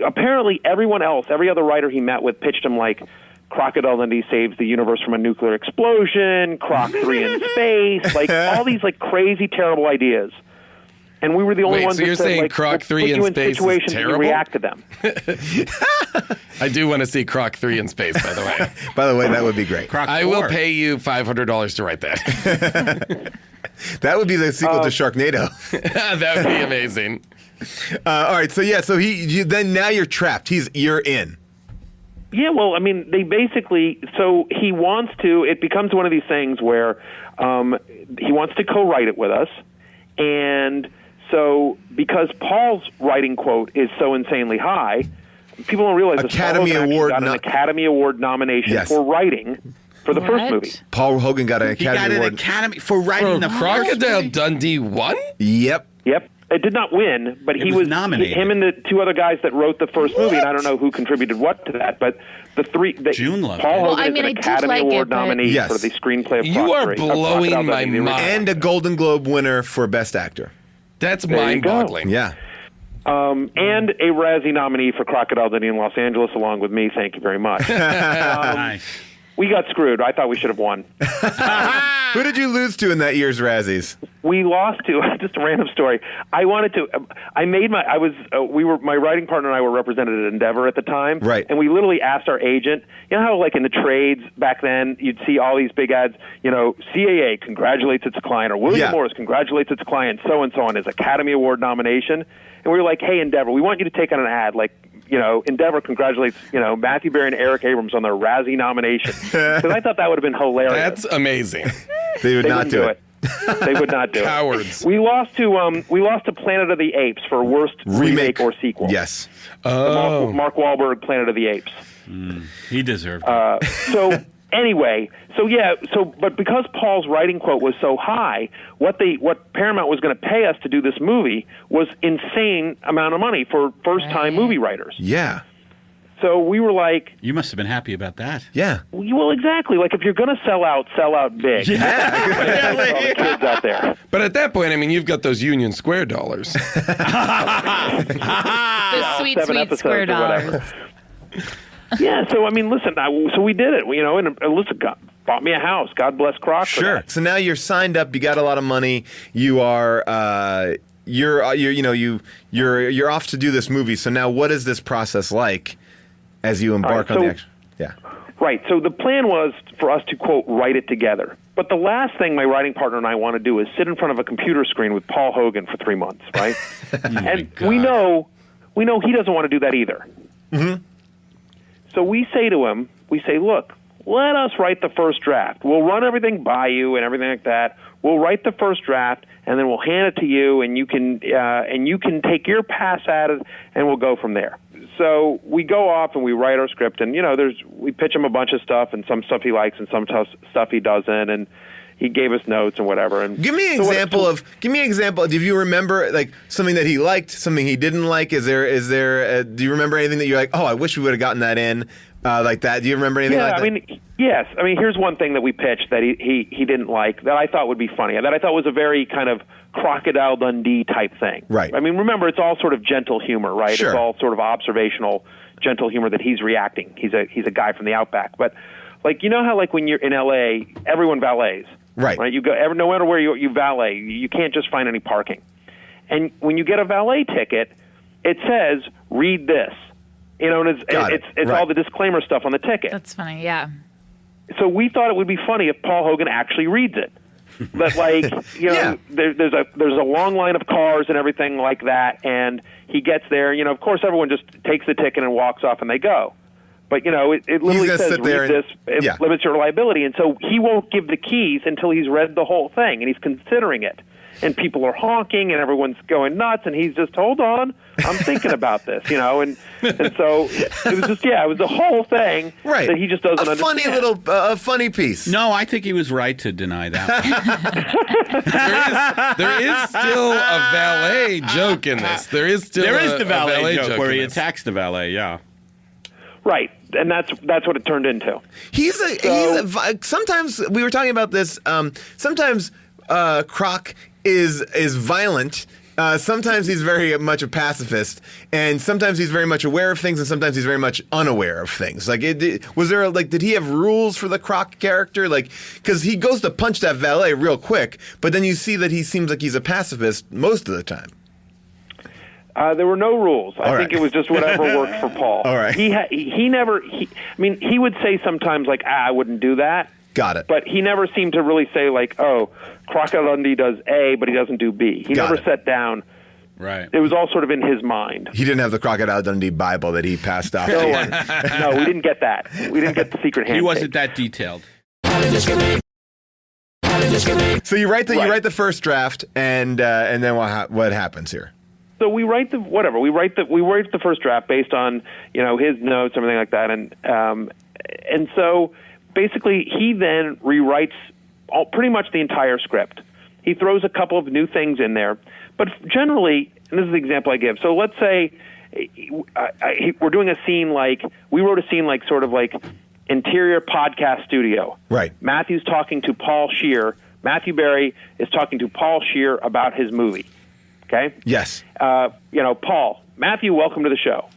apparently, everyone else, every other writer he met with, pitched him like Crocodile Dundee saves the universe from a nuclear explosion, Croc 3 in space, like all these like crazy, terrible ideas. And we were the only
Wait,
ones
so
that
you're
said,
saying
like,
Croc
we'll
3
put
in
you in
space is
situations and you
terrible?
react to them.
I do want to see Croc 3 in space, by the way.
By the way, that would be great.
Croc
I will
4.
pay you $500 to write that.
That would be the sequel to Sharknado.
That would be amazing.
All right, so then now you're trapped. You're in.
Yeah, well, I mean, they basically, so he wants to, it becomes one of these things where he wants to co-write it with us, and so because Paul's writing quote is so insanely high, people don't realize that
Academy
Paul Hogan
Award
got an Academy Award nomination
Yes.
for writing for the first
What?
movie.
Paul Hogan got an
He got
Academy
an
Award.
Academy for writing the
Crocodile
first
Dundee won?
Yep.
Yep. It did not win, but he
was nominated.
Him and the two other guys that wrote the first movie, and I don't know who contributed what to that, but the three.
June loved
Paul
it.
Hogan
Well, I
is
mean,
an
I did
Academy
like
Award
it, but-
nominee
Yes.
for the screenplay of
You
Croc
are
3,
blowing
Crocodile
my
Dundee, the original.
mind.
And a Golden Globe winner for Best Actor.
That's
you go.
mind-boggling.
Yeah.
And a Razzie nominee for Crocodile Dundee in Los Angeles, along with me. Thank you very much.
Nice.
We got screwed. I thought we should have won.
Who did you lose to in that year's Razzies?
We lost to just a random story. I wanted to. I made my. I was. We were. My writing partner and I were represented at Endeavor at the time.
Right.
And we literally asked our agent. You know how like in the trades back then you'd see all these big ads. CAA congratulates its client, or William
Yeah.
Morris congratulates its client, so and so on his Academy Award nomination. And we were like, hey Endeavor, we want you to take on an ad like. Endeavor congratulates, Matthew Berry and Eric Abrams on their Razzie nomination. Because I thought that would have been hilarious.
That's amazing.
They would
They
not
wouldn't
do it.
They would not do
Cowards.
it. We lost to Planet of the Apes for worst remake or sequel.
Yes.
Oh.
Mark Wahlberg, Planet of the Apes.
He deserved it.
So anyway, but because Paul's writing quote was so high, what Paramount was going to pay us to do this movie was insane amount of money for first-time movie writers.
Yeah.
So we were like,
You must have been happy about that.
Yeah.
well, exactly. Like if you're going to sell out big.
Yeah.
All the kids out there.
But at that point, I mean, you've got those Union Square dollars.
The sweet,
7
sweet
episodes
square
or whatever.
dollars.
Yeah, so I mean, listen, so we did it, and Alyssa bought me a house. God bless Croc. for
Sure.
that.
So now you're signed up. You got a lot of money. You are. You're off to do this movie. So now, what is this process like as you embark
All right,
on the
so-
action? Yeah.
Right. So the plan was for us to quote write it together. But the last thing my writing partner and I want to do is sit in front of a computer screen with Paul Hogan for 3 months, right? And we know he doesn't want to do that either. Mm-hmm. So we say to him, look, let us write the first draft. We'll run everything by you and everything like that. We'll write the first draft, and then we'll hand it to you, and you can take your pass at it, and we'll go from there. So we go off and we write our script, and we pitch him a bunch of stuff, and some stuff he likes, and some stuff he doesn't, and he gave us notes and whatever. And
Give me an example. Do you remember like something that he liked, something he didn't like? Is there? Do you remember anything that you're like, oh, I wish we would have gotten that in, like that? Do you remember anything like that?
I mean, yes. I mean, here's one thing that we pitched that he didn't like that I thought would be funny, that I thought was a very kind of Crocodile Dundee type thing.
Right.
I mean, remember, it's all sort of gentle humor, right?
Sure.
It's all sort of observational, gentle humor that he's reacting. He's a guy from the Outback, but like how like when you're in L.A., everyone valets.
Right.
Right. You go no matter where you valet, you can't just find any parking. And when you get a valet ticket, it says read this. And it's
Right.
all the disclaimer stuff on the ticket.
That's funny, yeah.
So we thought it would be funny if Paul Hogan actually reads it. But
Yeah.
there's a long line of cars and everything like that, and he gets there. Of course, everyone just takes the ticket and walks off, and they go. But it literally
gonna
says
sit there
read
and-
this. It
yeah.
limits your liability, and so he won't give the keys until he's read the whole thing, and he's considering it. and people are honking and everyone's going nuts, and he's just, hold on, I'm thinking about this, you know, and so it was just, it was the whole thing
Right.
that he just doesn't understand.
Funny little, funny piece.
No, I think he was right to deny that.
There is still a valet joke in this. There is still
There is
a
the valet joke where
in
he
this.
attacks the valet, yeah.
Right, and that's what it turned into.
Sometimes we were talking about this. Sometimes Croc is violent. Sometimes he's very much a pacifist, and sometimes he's very much aware of things, and sometimes he's very much unaware of things. Like, did he have rules for the Croc character? Like, because he goes to punch that valet real quick, but then you see that he seems like he's a pacifist most of the time.
There were no rules. I think it was just whatever worked for Paul.
All right.
He would say sometimes like, I wouldn't do that.
Got it.
But he never seemed to really say like, oh, Crocodile Dundee does A, but he doesn't do B. He never sat down.
Right.
It was all sort of in his mind.
He didn't have the Crocodile Dundee Bible that he passed off.
No, we didn't get that. We didn't get the secret handshake.
He wasn't that detailed.
So you write the first draft, and then what happens here?
So we write the first draft based on, you know, his notes, everything like that, and so basically he then rewrites pretty much the entire script. He throws a couple of new things in there, but generally, and this is the example I give. So let's say we're doing a scene like, we wrote a scene like sort of like interior podcast studio.
Right.
Matthew's talking to Paul Scheer. Matthew Berry is talking to Paul Scheer about his movie. Okay?
Yes.
You know, Paul, Matthew, welcome to the show.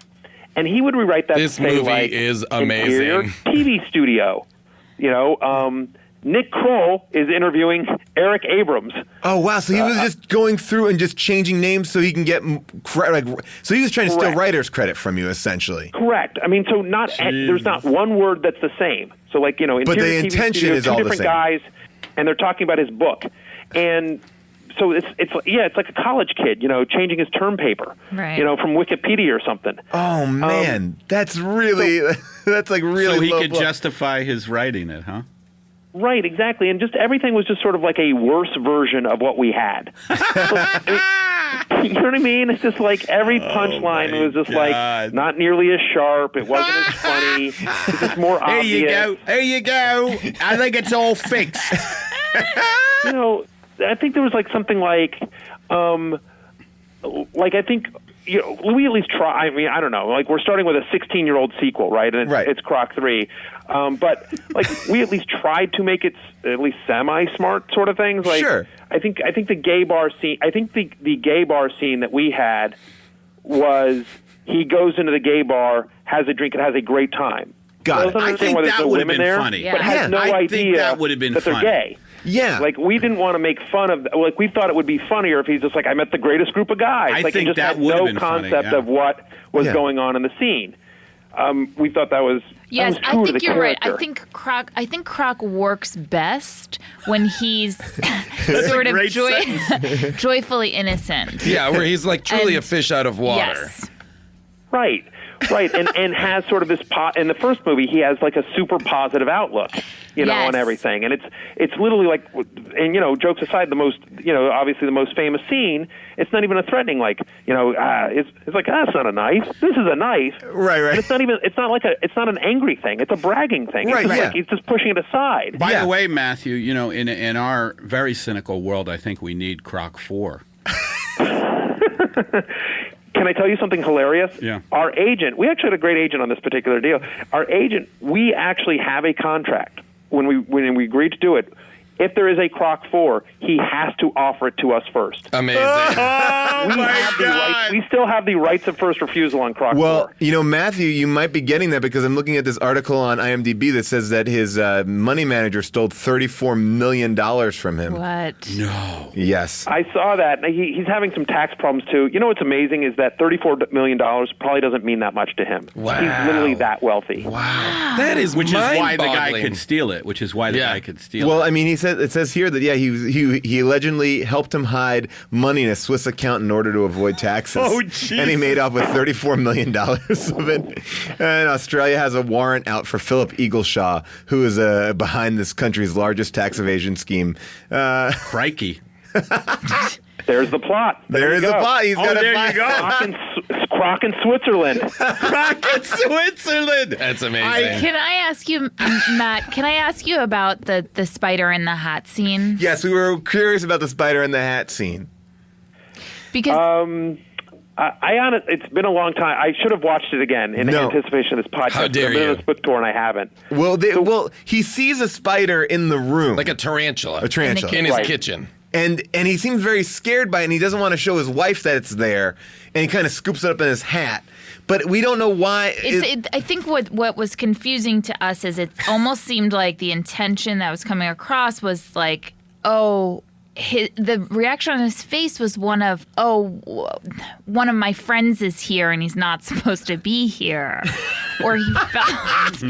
And he would rewrite that
This
to say,
movie
like,
is
interior
amazing.
TV studio. You know, Nick Kroll is interviewing Eric Abrams.
Oh wow! So he was just going through and just changing names so he can get so he was trying to steal
Correct.
writer's credit from you, essentially.
Correct. I mean, so there's not one word that's the same. So like, you know,
But
interior
the
TV
intention
studio,
is
two
all the
different
same.
guys, and they're talking about his book, and so it's like a college kid, you know, changing his term paper,
Right.
you know, from Wikipedia or something.
Oh man, that's really that's like really.
So he
low
could
blow.
justify his writing it, huh?
Right, exactly, and just everything was just sort of like a worse version of what we had. You know what I mean? It's just like every punchline was just like not nearly as sharp. It wasn't as funny. It's just more obvious.
There you go. I think it's all fixed.
You know, I think there was like something like I think, you know, we at least try. I mean, I don't know. Like, we're starting with a 16-year-old sequel, right? And it's Croc 3. But like, we at least tried to make it at least semi-smart sort of things. Like,
Sure.
I think the gay bar scene. I think the gay bar scene that we had was he goes into the gay bar, has a drink, and has a great time.
Got it.
Doesn't
I
understand
think
why there's
that
no
would have
women
been
there,
funny.
Yeah.
but has no
I
idea
think that would have been
that they're
funny.
gay.
Yeah.
Like, we didn't want to make fun of, like, we thought it would be funnier if he's just like, I met the greatest group of guys.
I
like,
think
he just
that
had
would have
no
been funny,
concept
yeah.
of what was
Yeah.
going on in the scene. We thought that was
Yes,
that was true
I
to
think
the
you're right. I
character.
think Croc works best when he's sort of
great
joyfully innocent.
Yeah, where he's like truly
And-
a fish out of water.
Yes.
Right, and has sort of this in the first movie, he has like a super positive outlook, you know,
Yes.
on everything, and it's literally like, and you know, jokes aside, the most, you know, obviously the most famous scene, it's not even a threatening, like, you know, it's like, that's not a knife, this is a knife,
Right.
and it's not an angry thing, it's a bragging thing,
Right,
it's just
yeah.
like he's just pushing it aside.
By
Yeah.
the way, Matthew, you know, in our very cynical world, I think we need Croc 4.
Can I tell you something hilarious?
Yeah.
Our agent, we actually had a great agent on this particular deal. Our agent, we actually have a contract when we agreed to do it. If there is a Croc 4, he has to offer it to us first.
Amazing.
We still have the rights of first refusal on Croc 4.
Well, you know, Matthew, you might be getting that because I'm looking at this article on IMDb that says that his money manager stole $34 million from him.
What?
No.
Yes.
I saw that. He's having some tax problems, too. You know what's amazing is that $34 million probably doesn't mean that much to him.
Wow.
He's literally that wealthy.
Wow.
That is
Which is why the guy
mind-boggling.
could steal it. Which is why the guy could steal
Well,
it.
I mean, it says here that he allegedly helped him hide money in a Swiss account in order to avoid taxes.
Oh,
and he made off with $34 million of it. And Australia has a warrant out for Philip Eagleshaw, who is behind this country's largest tax evasion scheme.
Crikey.
There's the plot.
There is
you
a
go.
plot. He's got a
there
plot.
you go.
Croc in Switzerland.
Rocket Switzerland.
That's amazing.
Can I ask you, Matt? Can I ask you about the spider in the hat scene?
Yes, we were curious about the spider in the hat scene.
Because
It's been a long time. I should have watched it again in anticipation of this podcast.
How dare
I've been
you.
on this book tour and I haven't.
Well, he sees a spider in the room.
Like a tarantula.
A tarantula.
In his
Right.
kitchen.
And he seems very scared by it, and he doesn't want to show his wife that it's there, and he kind of scoops it up in his hat. But we don't know why.
I think what was confusing to us is it almost seemed like the intention that was coming across was like, the reaction on his face was one of one of my friends is here and he's not supposed to be here, or he felt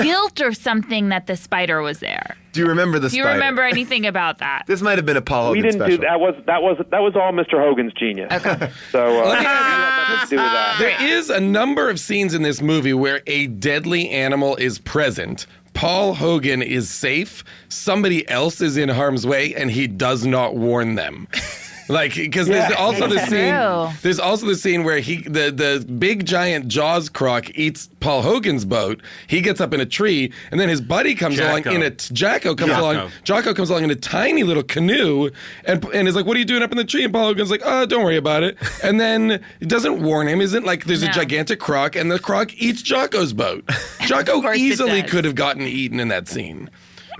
guilt or something that the spider was there.
Do you remember the
Do you
spider?
remember anything about that?
This might have been a Paul
We
Hogan
didn't
special.
do that. Was all Mr. Hogan's genius. Okay. So
Let me
had nothing to do with that.
There is a number of scenes in this movie where a deadly animal is present. Paul Hogan is safe. Somebody else is in harm's way, and he does not warn them. Like, because there's also the scene.
True.
There's also the scene where the big giant Jaws croc eats Paul Hogan's boat. He gets up in a tree, and then his buddy comes along in a Jacko comes along. Jocko comes along in a tiny little canoe, and is like, "What are you doing up in the tree?" And Paul Hogan's like, "Oh, don't worry about it." And then it doesn't warn him. Isn't like there's a gigantic croc, and the croc eats Jocko's boat. Jocko
course it
easily
does.
could have gotten eaten in that scene.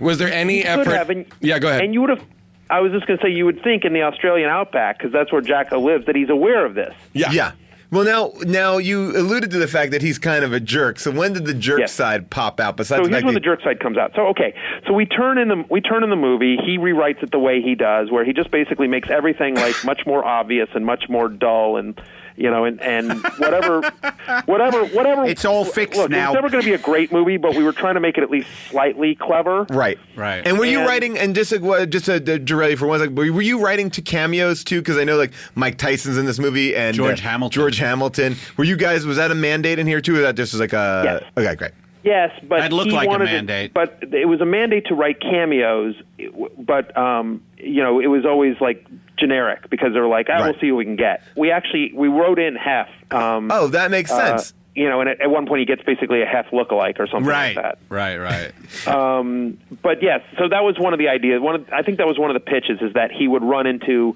Was there any
Could
effort?
have, and-
Yeah, go ahead.
And you would have. I was just going to say, you would think in the Australian outback, because that's where Jacko lives, that he's aware of this.
Yeah. Well, now you alluded to the fact that he's kind of a jerk. So when did the jerk
Yes.
side pop out? Besides
So
the
here's
fact
when the
that
jerk side comes out. So so we turn in the movie. He rewrites it the way he does, where he just basically makes everything like much more obvious and much more dull, and and whatever.
It's all fixed
look,
now.
It's never going to be a great movie, but we were trying to make it at least slightly clever.
Right. And were you writing? And just to derail you for one second, were you writing to cameos too? Because I know like Mike Tyson's in this movie and
George Hamilton.
George Hamilton. Were you guys? Was that a mandate in here too, or that just was like a?
Yes.
Okay, great.
Yes, but
That looked
he
like a
wanted
mandate.
But it was a mandate to write cameos, but it was always like generic because they were like,
Right.
we'll see what we can get. We wrote in Hef.
Oh, that makes sense.
And at one point he gets basically a Hef lookalike or something like that.
Right.
But yes, so that was one of the ideas. I think that was one of the pitches is that he would run into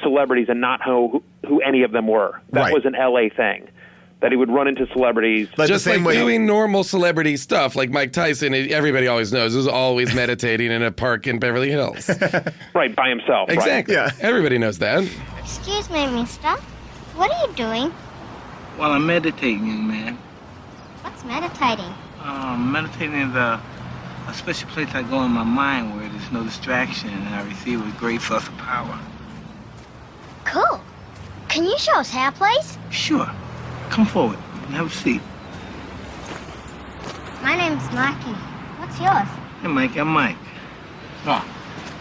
celebrities and not know who any of them were. That
Right.
was an LA thing. That he would run into celebrities.
But
Just
the same
like
way,
doing normal celebrity stuff, like Mike Tyson, everybody always knows, is always meditating in a park in Beverly Hills.
Right, by himself. right.
Exactly.
Yeah.
Everybody knows that.
Excuse me, mister. What are you doing?
Well, I'm meditating, young man.
What's meditating?
Meditating is a special place I go in my mind where there's no distraction and I receive a great source of power.
Cool. Can you show us how, please?
Sure. Come forward and have a seat.
My name's Mikey. What's yours?
Hey, Mike, I'm Mike.
Oh,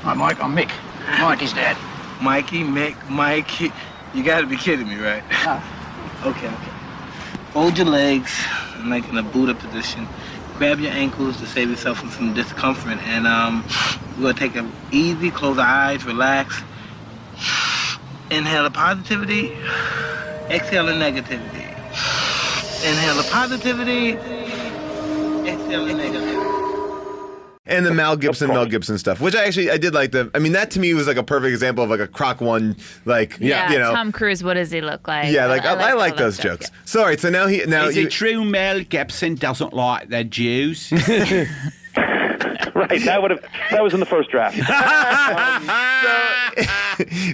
hi, Mike. I'm Mick. Mikey's dad.
Mikey, Mick, Mikey. You gotta be kidding me, right? Okay. Fold your legs, like in a Buddha position. Grab your ankles to save yourself from some discomfort. And we're gonna take it easy, close our eyes, relax. Inhale the positivity, exhale the negativity. Inhale the positivity, exhale the negativity.
and the Mel Gibson stuff, which I did like. That to me was like a perfect example of like a Croc one, like
Tom Cruise. What does he look like?
Yeah, like I like
all
those
that stuff,
jokes. So all right, so now
Is it true Mel Gibson doesn't like the Jews?
Right, that was in the first draft.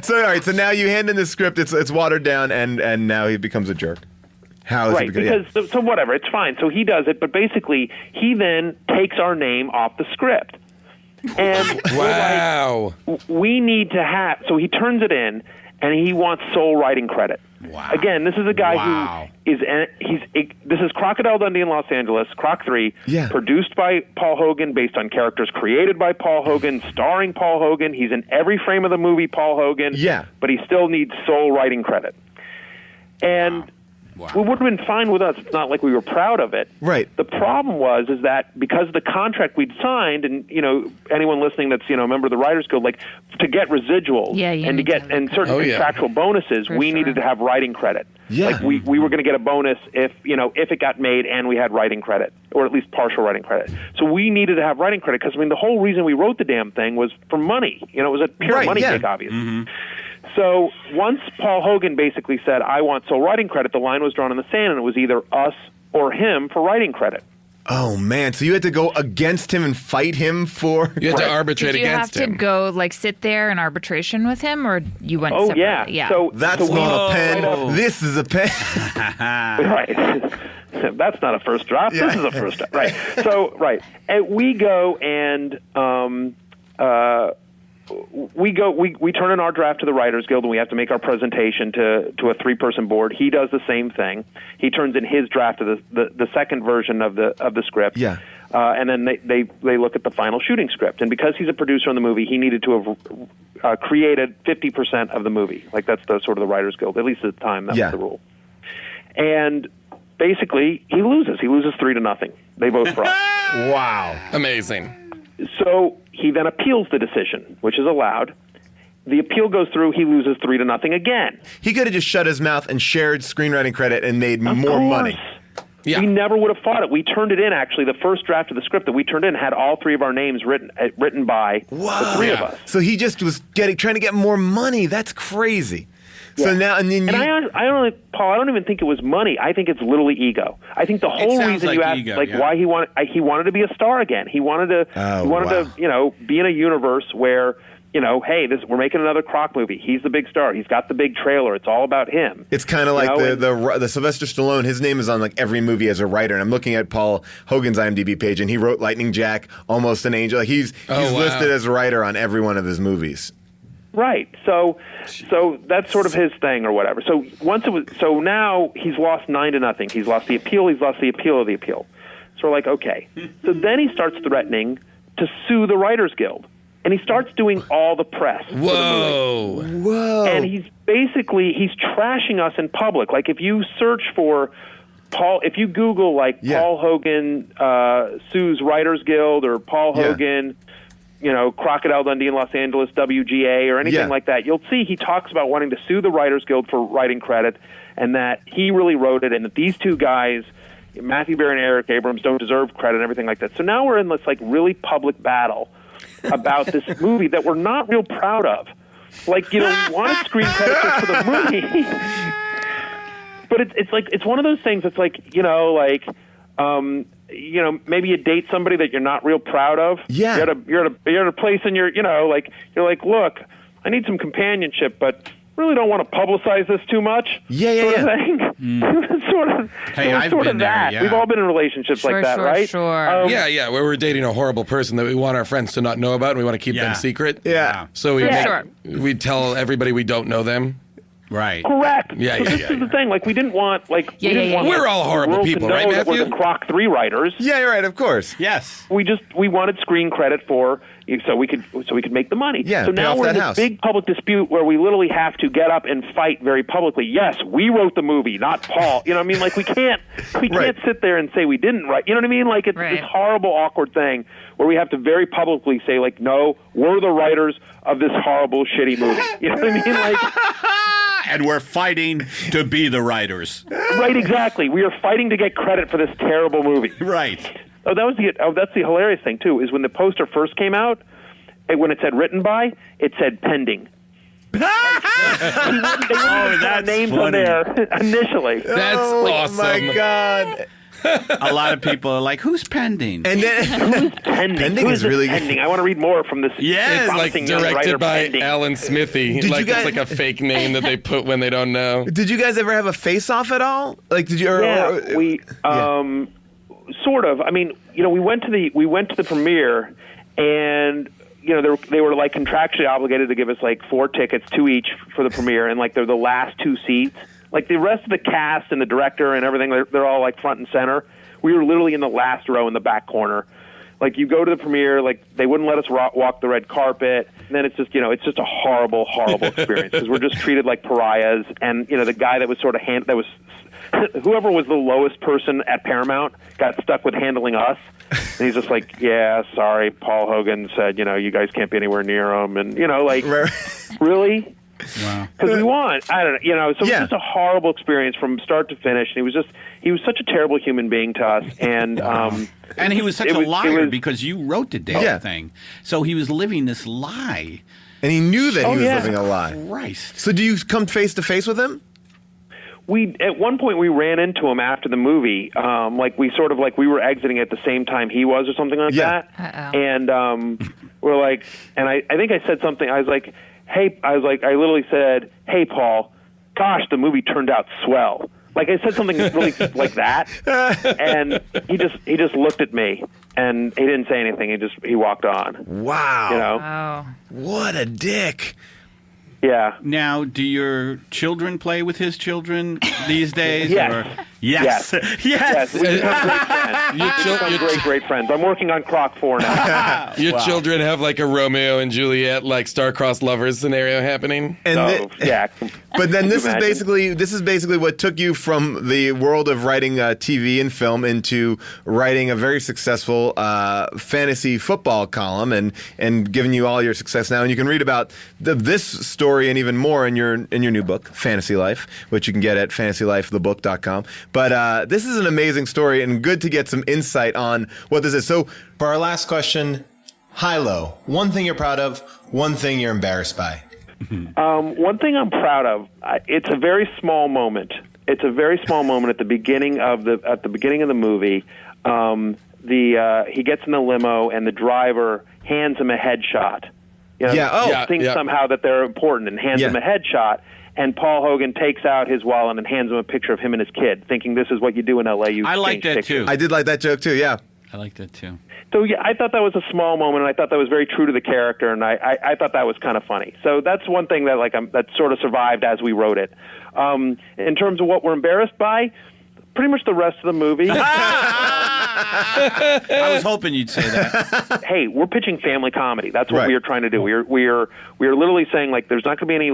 So all right, so now you hand in the script. It's watered down, and now he becomes a jerk. How is
Right,
it becoming?
because so whatever, it's fine. So he does it, but basically he then takes our name off the script. And
Wow.
we're like, we need to have. So he turns it in, and he wants sole writing credit.
Wow.
Again, this is a guy
Wow.
who is this is Crocodile Dundee in Los Angeles, Croc 3,
Yeah.
produced by Paul Hogan, based on characters created by Paul Hogan, starring Paul Hogan. He's in every frame of the movie, Paul Hogan.
Yeah.
But he still needs sole writing credit. And it would have been fine with us. It's not like we were proud of it.
Right.
The problem is that because of the contract we'd signed, and anyone listening that's a member of the Writers Guild, like to get residuals and to get certain contractual bonuses, we needed to have writing credit.
Yeah.
Like we were going to get a bonus if it got made and we had writing credit, or at least partial writing credit. So we needed to have writing credit because the whole reason we wrote the damn thing was for money. It was a pure money kick, obviously. Mm-hmm. So once Paul Hogan basically said, "I want sole writing credit," the line was drawn in the sand, and it was either us or him for writing credit.
Oh man! So you had to go against him and fight him for.
You had to arbitrate against him.
Did you have to go sit there in arbitration with him, or you went?
Oh
separately?
yeah.
So
that's not a pen. This is a pen.
Right. That's not a first drop. Yeah. This is a first drop. Right. So and we go and we turn in our draft to the Writers Guild, and we have to make our presentation to a 3-person board. He does the same thing. He turns in his draft of the second version of the script.
Yeah.
And then they look at the final shooting script. And because he's a producer on the movie, he needed to have created 50% of the movie. Like that's the sort of the Writers Guild, at least at the time. That was the rule. And basically, he loses. He loses 3-0. They vote for us.
Wow.
Amazing.
So he then appeals the decision, which is allowed. The appeal goes through. He loses 3-0 again.
He could have just shut his mouth and shared screenwriting credit and made more money.
Yeah.
We never would have fought it. We turned it in, actually. The first draft of the script that we turned in had all 3 of our names written by the 3 of us.
So he just was trying to get more money. That's crazy.
Yeah.
So now, and then
Paul, I don't even think it was money. I think it's literally ego. I think the whole reason you asked, why he wanted to be a star again. He wanted to, be in a universe where, hey, we're making another Croc movie. He's the big star. He's got the big trailer. It's all about him.
It's kind of like the Sylvester Stallone. His name is on like every movie as a writer. And I'm looking at Paul Hogan's IMDb page, and he wrote Lightning Jack, Almost an Angel. He's listed as a writer on every one of his movies.
Right. So that's sort of his thing or whatever. So now he's lost 9-0. He's lost the appeal. He's lost the appeal of the appeal. So we're like, okay. So then he starts threatening to sue the Writers Guild. And he starts doing all the press.
Whoa.
And he's trashing us in public. Like if you search for Paul, if you Google Paul Hogan sues Writers Guild or Paul Hogan Crocodile Dundee in Los Angeles, WGA, or anything like that, you'll see he talks about wanting to sue the Writers Guild for writing credit, and that he really wrote it, and that these two guys, Matthew Barry and Eric Abrams, don't deserve credit and everything like that. So now we're in this really public battle about this movie that we're not real proud of. We wanted screen credit just for the movie, but it's one of those things. It's maybe you date somebody that you're not real proud of.
Yeah.
You're at a place and you're like, look, I need some companionship, but really don't want to publicize this too much. Sort of thing.
I've been there. Yeah.
We've all been in relationships like that, right?
Sure.
Where we're dating a horrible person that we want our friends to not know about, and we want to keep them secret.
Yeah.
So we tell everybody we don't know them.
Right.
Correct.
Yeah.
This is the thing. We didn't want
We're all horrible people, right, Matthew?
We're the Croc 3 writers.
Yeah, you're right. Of course.
Yes.
We wanted screen credit so we could make the money.
Yeah.
So now we're in this big public dispute where we literally have to get up and fight very publicly. Yes, we wrote the movie, not Paul. You know what I mean? We can't sit there and say we didn't write. You know what I mean? It's this horrible, awkward thing where we have to very publicly say no, we're the writers of this horrible, shitty movie. You know what I mean?
And we're fighting to be the writers.
Right, exactly. We are fighting to get credit for this terrible movie.
Right.
That's the hilarious thing, too, is when the poster first came out, when it said written by, it said pending. They wouldn't have names on there initially.
That's awesome.
Oh, my God.
A lot of people are like, who's pending?
And then
who's pending?
Pending is really good.
Pending? I want to read more from this.
Yes, directed by
pending.
Alan Smithy. It's a fake name that they put when they don't know.
Did you guys ever have a face-off at all? Did you?
We sort of. I mean, we went to the premiere, and they were contractually obligated to give us 4 tickets, 2 each for the premiere, and they're the last 2 seats. The rest of the cast and the director and everything, they're all front and center. We were literally in the last row in the back corner. You go to the premiere, they wouldn't let us walk the red carpet. And then it's just a horrible, horrible experience because we're just treated like pariahs. And the guy that was whoever was the lowest person at Paramount got stuck with handling us. And he's just like, yeah, sorry, Paul Hogan said, you guys can't be anywhere near him. And, really?
Wow.
Because we want, I don't know, so it was just a horrible experience from start to finish. And he was such a terrible human being to us. And
and he was such a liar because you wrote the damn thing. So he was living this lie.
And he knew that he was living a lie.
Christ.
So do you come face to face with him?
At one point we ran into him after the movie, we were exiting at the same time he was or something like that.
Uh-oh.
And we're like, and I think I said something. I was like, I literally said, hey, Paul, gosh, the movie turned out swell. Like I said something really like that, and he just looked at me and he didn't say anything. He walked on.
Wow.
Oh.
What a dick.
Yeah.
Now, do your children play with his children these days?
Yes.
Or? Yes.
Yes. We become great friends. Great friends. I'm working on Croc 4 now.
Your children have like a Romeo and Juliet, like star-crossed lovers scenario happening.
And but then this is basically what took you from the world of writing TV and film into writing a very successful fantasy football column and giving you all your success now. And you can read about this story and even more in your new book, Fantasy Life, which you can get at fantasylifethebook.com. But this is an amazing story and good to get some insight on what this is. So for our last question, high-low, one thing you're proud of, one thing you're embarrassed by.
One thing I'm proud of, it's a very small moment. It's a very small moment at the beginning of the movie. He gets in the limo and the driver hands him a headshot. Thinks somehow that they're important and hands him a headshot. And Paul Hogan takes out his wallet and hands him a picture of him and his kid, thinking this is what you do in L.A.
I like that
pictures.
too.
I did like that joke too. Yeah.
I like that too.
So I thought that was a small moment, and I thought that was very true to the character, and I thought that was kind of funny. So that's one thing that that sort of survived as we wrote it. In terms of what we're embarrassed by, pretty much the rest of the movie.
I was hoping you'd say that.
Hey, we're pitching family comedy. That's what we are trying to do. We are literally saying there's not going to be any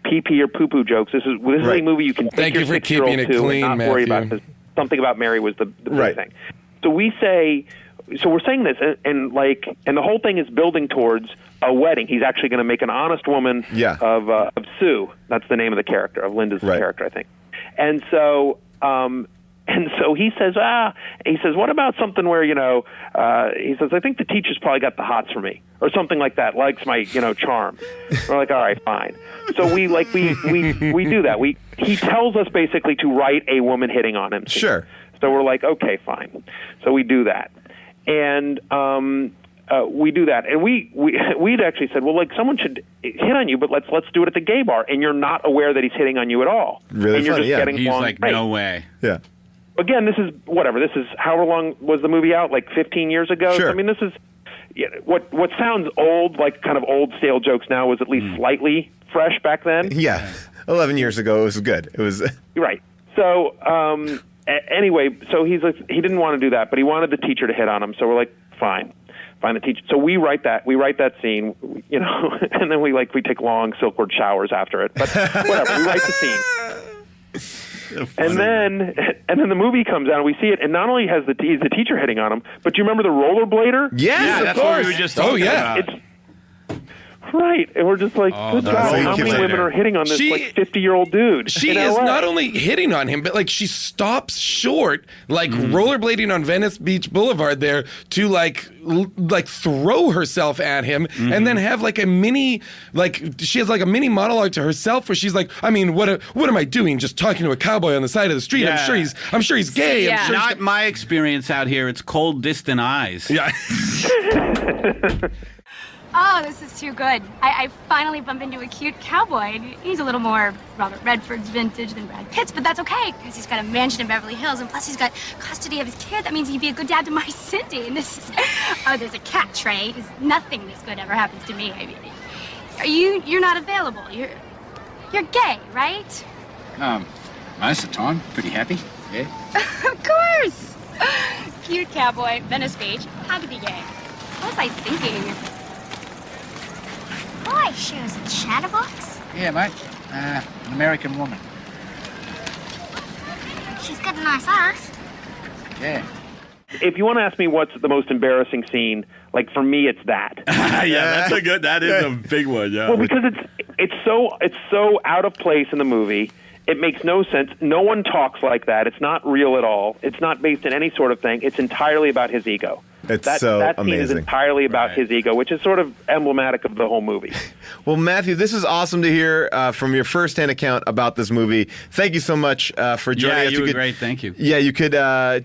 pee-pee or poo-poo jokes. This is a movie you can take your 6-year-old to and not worry about this. Something About Mary was the big thing. So we're saying this, and the whole thing is building towards a wedding. He's actually going to make an honest woman of Sue. That's the name of the character, of Linda's character, I think. And so he says, what about something where, he says, I think the teacher's probably got the hots for me, or something like that, likes my, charm. We're like, all right, fine. So we do that. He tells us basically to write a woman hitting on him.
Sure.
So we're like, okay, fine. So we do that. And we do that. And we'd actually said, well, someone should hit on you, but let's do it at the gay bar. And you're not aware that he's hitting on you at all.
Really
and you're
funny,
just getting
He's
along
like,
great.
no way.
Yeah.
Again, this is whatever. This is however long was the movie out? 15 years ago?
Sure.
I mean, this is what sounds old, kind of old stale jokes now, was at least slightly fresh back then.
Yeah. 11 years ago, it was good. It was
right. So anyway, so he didn't want to do that, but he wanted the teacher to hit on him. So we're like, fine, the teacher. So we write that scene, and then we take long Silkwood showers after it. But whatever, we write the scene. And then the movie comes out and we see it, and not only has the teacher hitting on him, but do you remember the rollerblader?
Yes,
that's what we were just talking about.
It's right, and we're just like, good God,
so
how many women are hitting on this 50-year-old dude?
She is
LA?
not only hitting on him, but she stops short, rollerblading on Venice Beach Boulevard there to throw herself at him, and then have a mini she has a mini monologue to herself where she's like, I mean, what am I doing? Just talking to a cowboy on the side of the street?
Yeah.
I'm sure he's gay.
Yeah.
I'm sure
Not my experience out here. It's cold, distant eyes.
Yeah.
Oh, this is too good. I finally bump into a cute cowboy. He's a little more Robert Redford's vintage than Brad Pitt's, but that's okay, because he's got a mansion in Beverly Hills, and plus he's got custody of his kid. That means he'd be a good dad to my Cindy, and this is... Oh, there's a catch, right? Nothing this good ever happens to me. I mean, you're not available. You're gay, right?
Most of the time, pretty happy, yeah.
Of course! Cute cowboy, Venice Beach, had to be gay. What was I thinking?
Boy, she was a chatterbox.
Yeah, mate. An American woman.
She's got a nice ass.
Yeah.
If you want to ask me what's the most embarrassing scene, like for me, it's that.
That is a big one. Yeah.
Well, because it's so out of place in the movie. It makes no sense. No one talks like that. It's not real at all. It's not based in any sort of thing. It's entirely about his ego.
It's so
that scene is
amazing.
entirely about his ego, which is sort of emblematic of the whole movie.
Well, Matthew, this is awesome to hear from your firsthand account about this movie. Thank you so much for joining us.
You were great. Thank you.
Yeah, you could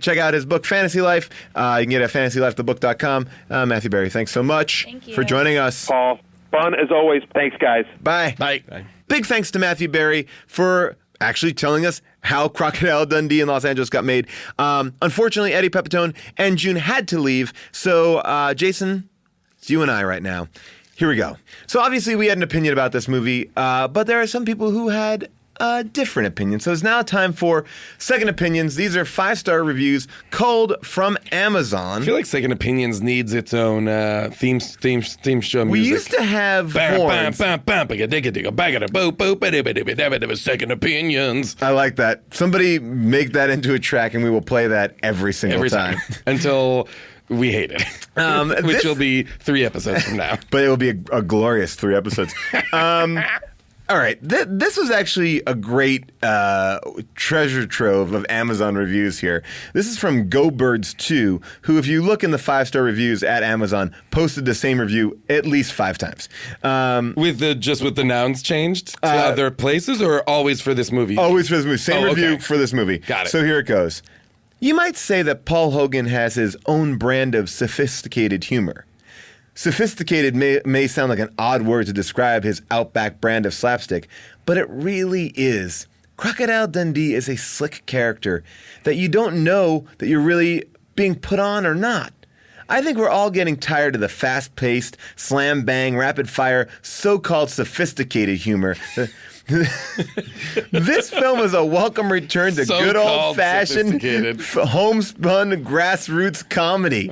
check out his book, Fantasy Life. You can get it at fantasylifethebook.com. Matthew Berry, thanks so much for joining us.
Paul, fun as always. Thanks, guys.
Bye.
Bye.
Big thanks to Matthew Berry for actually telling us how Crocodile Dundee in Los Angeles got made. Unfortunately, Eddie Pepitone and June had to leave. So, Jason, it's you and I right now. Here we go. So, obviously, we had an opinion about this movie, but there are some people who had a different opinion. So, it's now time for Second Opinions. These are 5-star reviews culled from Amazon.
I feel like Second Opinions needs its own theme show music.
We used to have horns.
Second Opinions.
I like that. Somebody make that into a track, and we will play that every single time.
Until we hate it, which will be 3 episodes from now.
But it will be a glorious 3 episodes. All right, this was actually a great treasure trove of Amazon reviews here. This is from GoBirds2, who, if you look in the 5-star reviews at Amazon, posted the same review at least 5 times.
With the nouns changed to other places, or always for this movie?
Always for this movie. Same review
okay.
for this movie.
Got it.
So here it goes. You might say that Paul Hogan has his own brand of sophisticated humor. Sophisticated may sound like an odd word to describe his Outback brand of slapstick, but it really is. Crocodile Dundee is a slick character that you don't know that you're really being put on or not. I think we're all getting tired of the fast-paced, slam-bang, rapid-fire, so-called sophisticated humor. This film is a welcome return to good old-fashioned, homespun, grassroots comedy.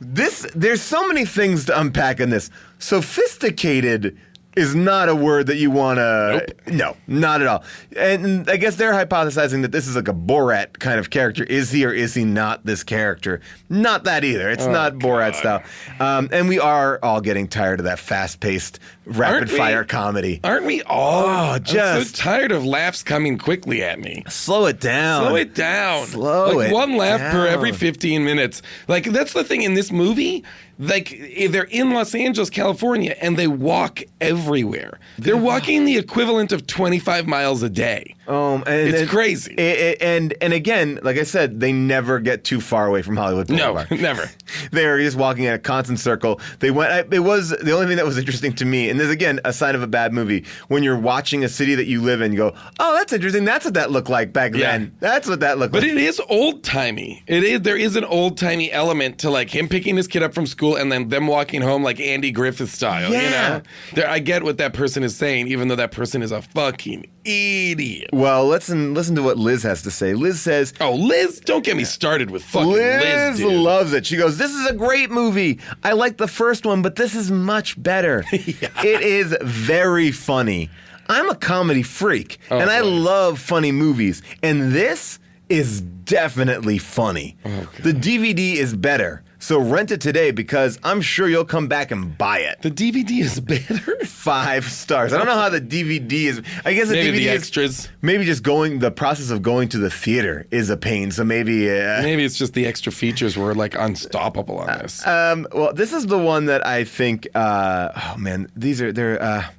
There's so many things to unpack in this. Sophisticated is not a word that you want to...
Nope.
No, not at all. And I guess they're hypothesizing that this is like a Borat kind of character. Is he or is he not this character? Not that either. It's not Borat style. And we are all getting tired of that fast-paced, rapid-fire comedy.
Aren't we all?
I'm so
tired of laughs coming quickly at me.
Slow it down.
Slow it down.
Slow it
one laugh per
down.
every 15 minutes. Like, that's the thing in this movie. Like, they're in Los Angeles, California, and they walk everywhere. They're walking the equivalent of 25 miles a day. It's crazy.
And again, like I said, they never get too far away from Hollywood Boulevard.
No, never.
They're just walking in a constant circle. It was the only thing that was interesting to me, and this is again a sign of a bad movie, when you're watching a city that you live in, you go, oh, that's interesting. That's what that looked like back then. That's what that looked like.
But it is old-timey. There is an old-timey element to, like, him picking his kid up from school and then them walking home like Andy Griffith style, you know? I get what that person is saying, even though that person is a fucking idiot.
Well, listen to what Liz has to say. Liz says...
Oh, Liz? Don't get me started with fucking Liz, dude.
Loves it. She goes, this is a great movie. I like the first one, but this is much better. It is very funny. I'm a comedy freak, and I love funny movies. And this is definitely funny. The DVD is better. So rent it today because I'm sure you'll come back and buy it.
The DVD is better?
5 stars. I don't know how the DVD is. I guess the
maybe
DVD
the
is
extras.
Maybe just the process of going to the theater is a pain. So maybe
maybe it's just the extra features were like unstoppable on this.
Well, this is the one that I think. Oh man, they're.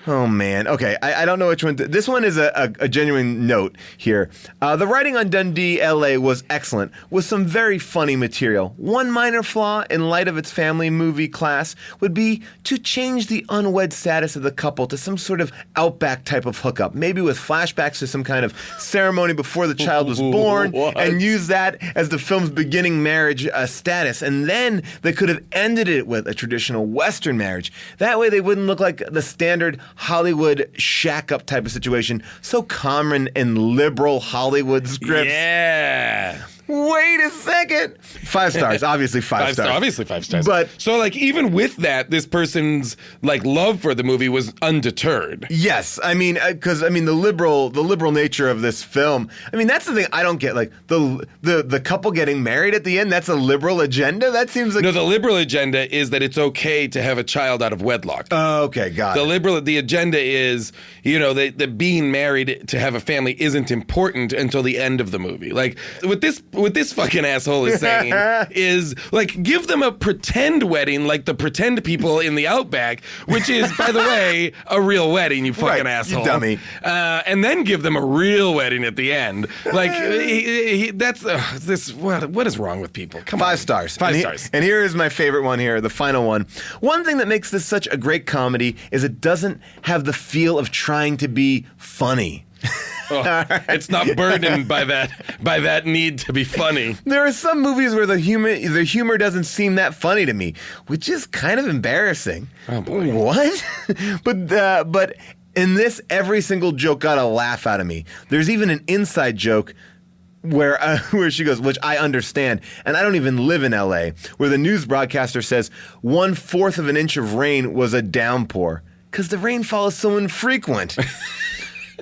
Oh, man. Okay, I don't know which one. This one is a genuine note here. The writing on Dundee, L.A. was excellent, with some very funny material. One minor flaw, in light of its family movie class, would be to change the unwed status of the couple to some sort of Outback type of hookup, maybe with flashbacks to some kind of ceremony before the child was born, and use that as the film's beginning marriage status. And then they could have ended it with a traditional Western marriage. That way they wouldn't look like the standard Hollywood shack-up type of situation, so common in liberal Hollywood scripts.
Yeah.
Wait a second. 5 stars, obviously 5 stars.
Obviously 5 stars.
But
so like even with that, this person's like love for the movie was undeterred.
yes, I mean, because the liberal nature of this film. I mean, that's the thing I don't get. Like the couple getting married at the end. That's a liberal agenda. That seems like
No, the liberal agenda is that it's okay to have a child out of wedlock.
Okay, got it.
The agenda is, that being married to have a family isn't important until the end of the movie. Like what this fucking asshole is saying is like give them a pretend wedding like the pretend people in the Outback, which is, by the way, a real wedding, you fucking
Right,
asshole.
you dummy.
And then give them a real wedding at the end. Like what is wrong with people? Come on.
5 stars.
5 stars.
And here is my favorite one here, the final one. One thing that makes this such a great comedy is it doesn't have the feel of trying to be funny.
It's not burdened by that need to be funny.
There are some movies where the humor doesn't seem that funny to me, which is kind of embarrassing.
Oh boy.
What? But in this, every single joke got a laugh out of me. There's even an inside joke where she goes, which I understand, and I don't even live in L.A., where the news broadcaster says 1/4 of an inch of rain was a downpour, because the rainfall is so infrequent.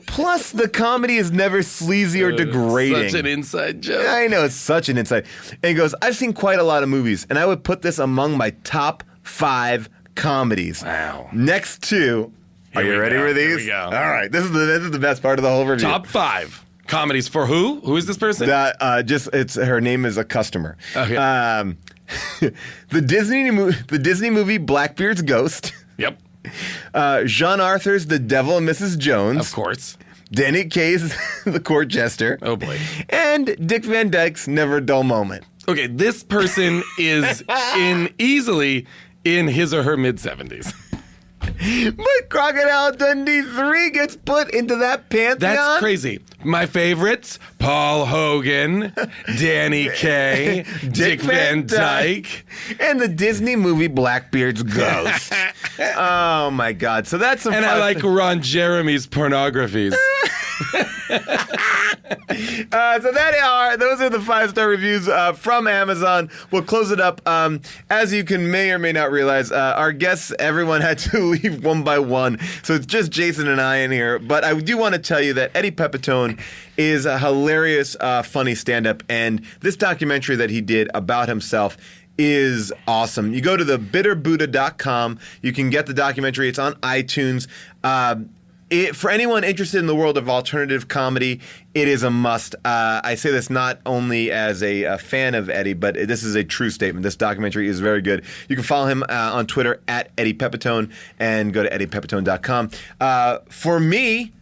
Plus, the comedy is never sleazy or degrading.
Such an inside joke.
I know, it's such an inside. And he goes, I've seen quite a lot of movies, and I would put this among my top 5 comedies.
Wow.
Next to... Are you ready for these?
Here we go.
All right, this is the best part of the whole review.
Top 5 comedies for who? Who is this person?
Her name is a customer.
Okay.
The Disney movie Blackbeard's Ghost.
Yep.
Jean Arthur's The Devil and Mrs. Jones.
Of course.
Danny Kaye's The Court Jester.
Oh boy.
And Dick Van Dyke's Never a Dull Moment.
Okay, this person is easily in his or her mid-70s.
But Crocodile Dundee 3 gets put into that pantheon.
That's crazy. My favorites: Paul Hogan, Danny Kaye, Dick Van Dyke,
and the Disney movie Blackbeard's Ghost. Oh my God! So that's some.
And I like Ron Jeremy's pornographies.
Those are the 5-star reviews from Amazon. We'll close it up. As you may or may not realize, our guests, everyone had to leave one by one, so it's just Jason and I in here. But I do want to tell you that Eddie Pepitone is a hilarious, funny stand-up, and this documentary that he did about himself is awesome. You go to thebitterbuddha.com. You can get the documentary. It's on iTunes. For anyone interested in the world of alternative comedy, it is a must. I say this not only as a fan of Eddie, but this is a true statement. This documentary is very good. You can follow him on Twitter at Eddie Pepitone and go to eddiepepitone.com. For me,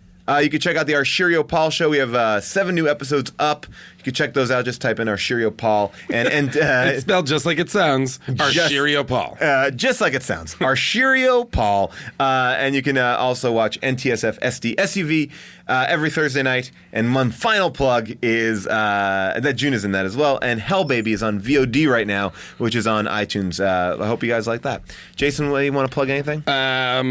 you can check out the Arshiro Paul Show. We have 7 new episodes up. You can check those out. Just type in Arshiro Paul. And
it's spelled just like it sounds. Arshiro Paul.
Just like it sounds. Arshiro Paul. And you can also watch NTSF SD SUV every Thursday night. And one final plug is that June is in that as well. And Hell Baby is on VOD right now, which is on iTunes. I hope you guys like that. Jason, you want to plug anything?
I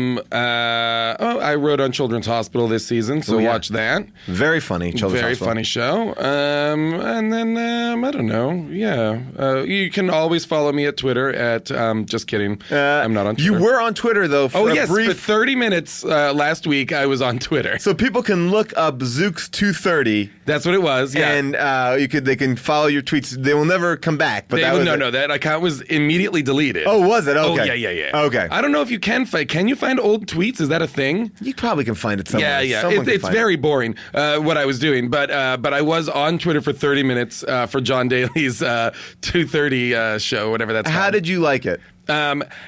wrote on Children's Hospital this season, so watch that.
Very funny. Children's
Very
Hospital.
funny show. And then, I don't know. Yeah. You can always follow me at Twitter at, just kidding. I'm not on Twitter.
You were on Twitter, though, for a brief...
for 30 minutes last week, I was on Twitter.
So people can look up Zooks230.
That's what it was, yeah.
And they can follow your tweets. They will never come back. But
that account was immediately deleted.
Oh, was it? Okay.
Oh, yeah.
Okay.
I don't know if you can you find old tweets? Is that a thing?
You probably can find it somewhere.
Yeah. It's very boring, what I was doing. But I was on Twitter for 30 minutes for John Daly's 2:30 show, whatever that's called.
How did you like it?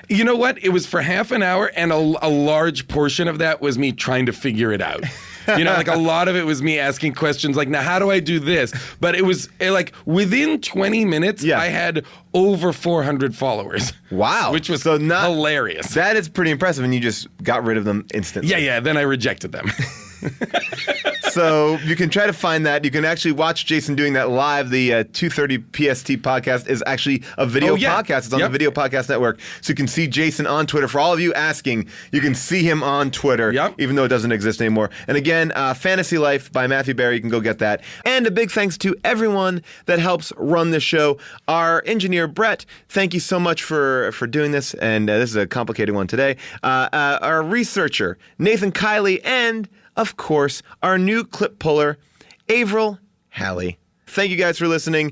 You know what? It was for half an hour, and a large portion of that was me trying to figure it out. Like a lot of it was me asking questions like, now, how do I do this? But it was like within 20 minutes, I had over 400 followers.
Wow.
Which was hilarious.
That is pretty impressive, and you just got rid of them instantly.
Yeah. Then I rejected them.
So you can try to find that. You can actually watch Jason doing that live. The 2:30 PST podcast is actually a video podcast. It's on the Video Podcast Network. So you can see Jason on Twitter. For all of you asking, you can see him on Twitter, even though it doesn't exist anymore. And again, Fantasy Life by Matthew Barry. You can go get that. And a big thanks to everyone that helps run this show. Our engineer, Brett, thank you so much for doing this. And this is a complicated one today. Our researcher, Nathan Kiley, and of course, our new clip puller, Avril Halley. Thank you guys for listening.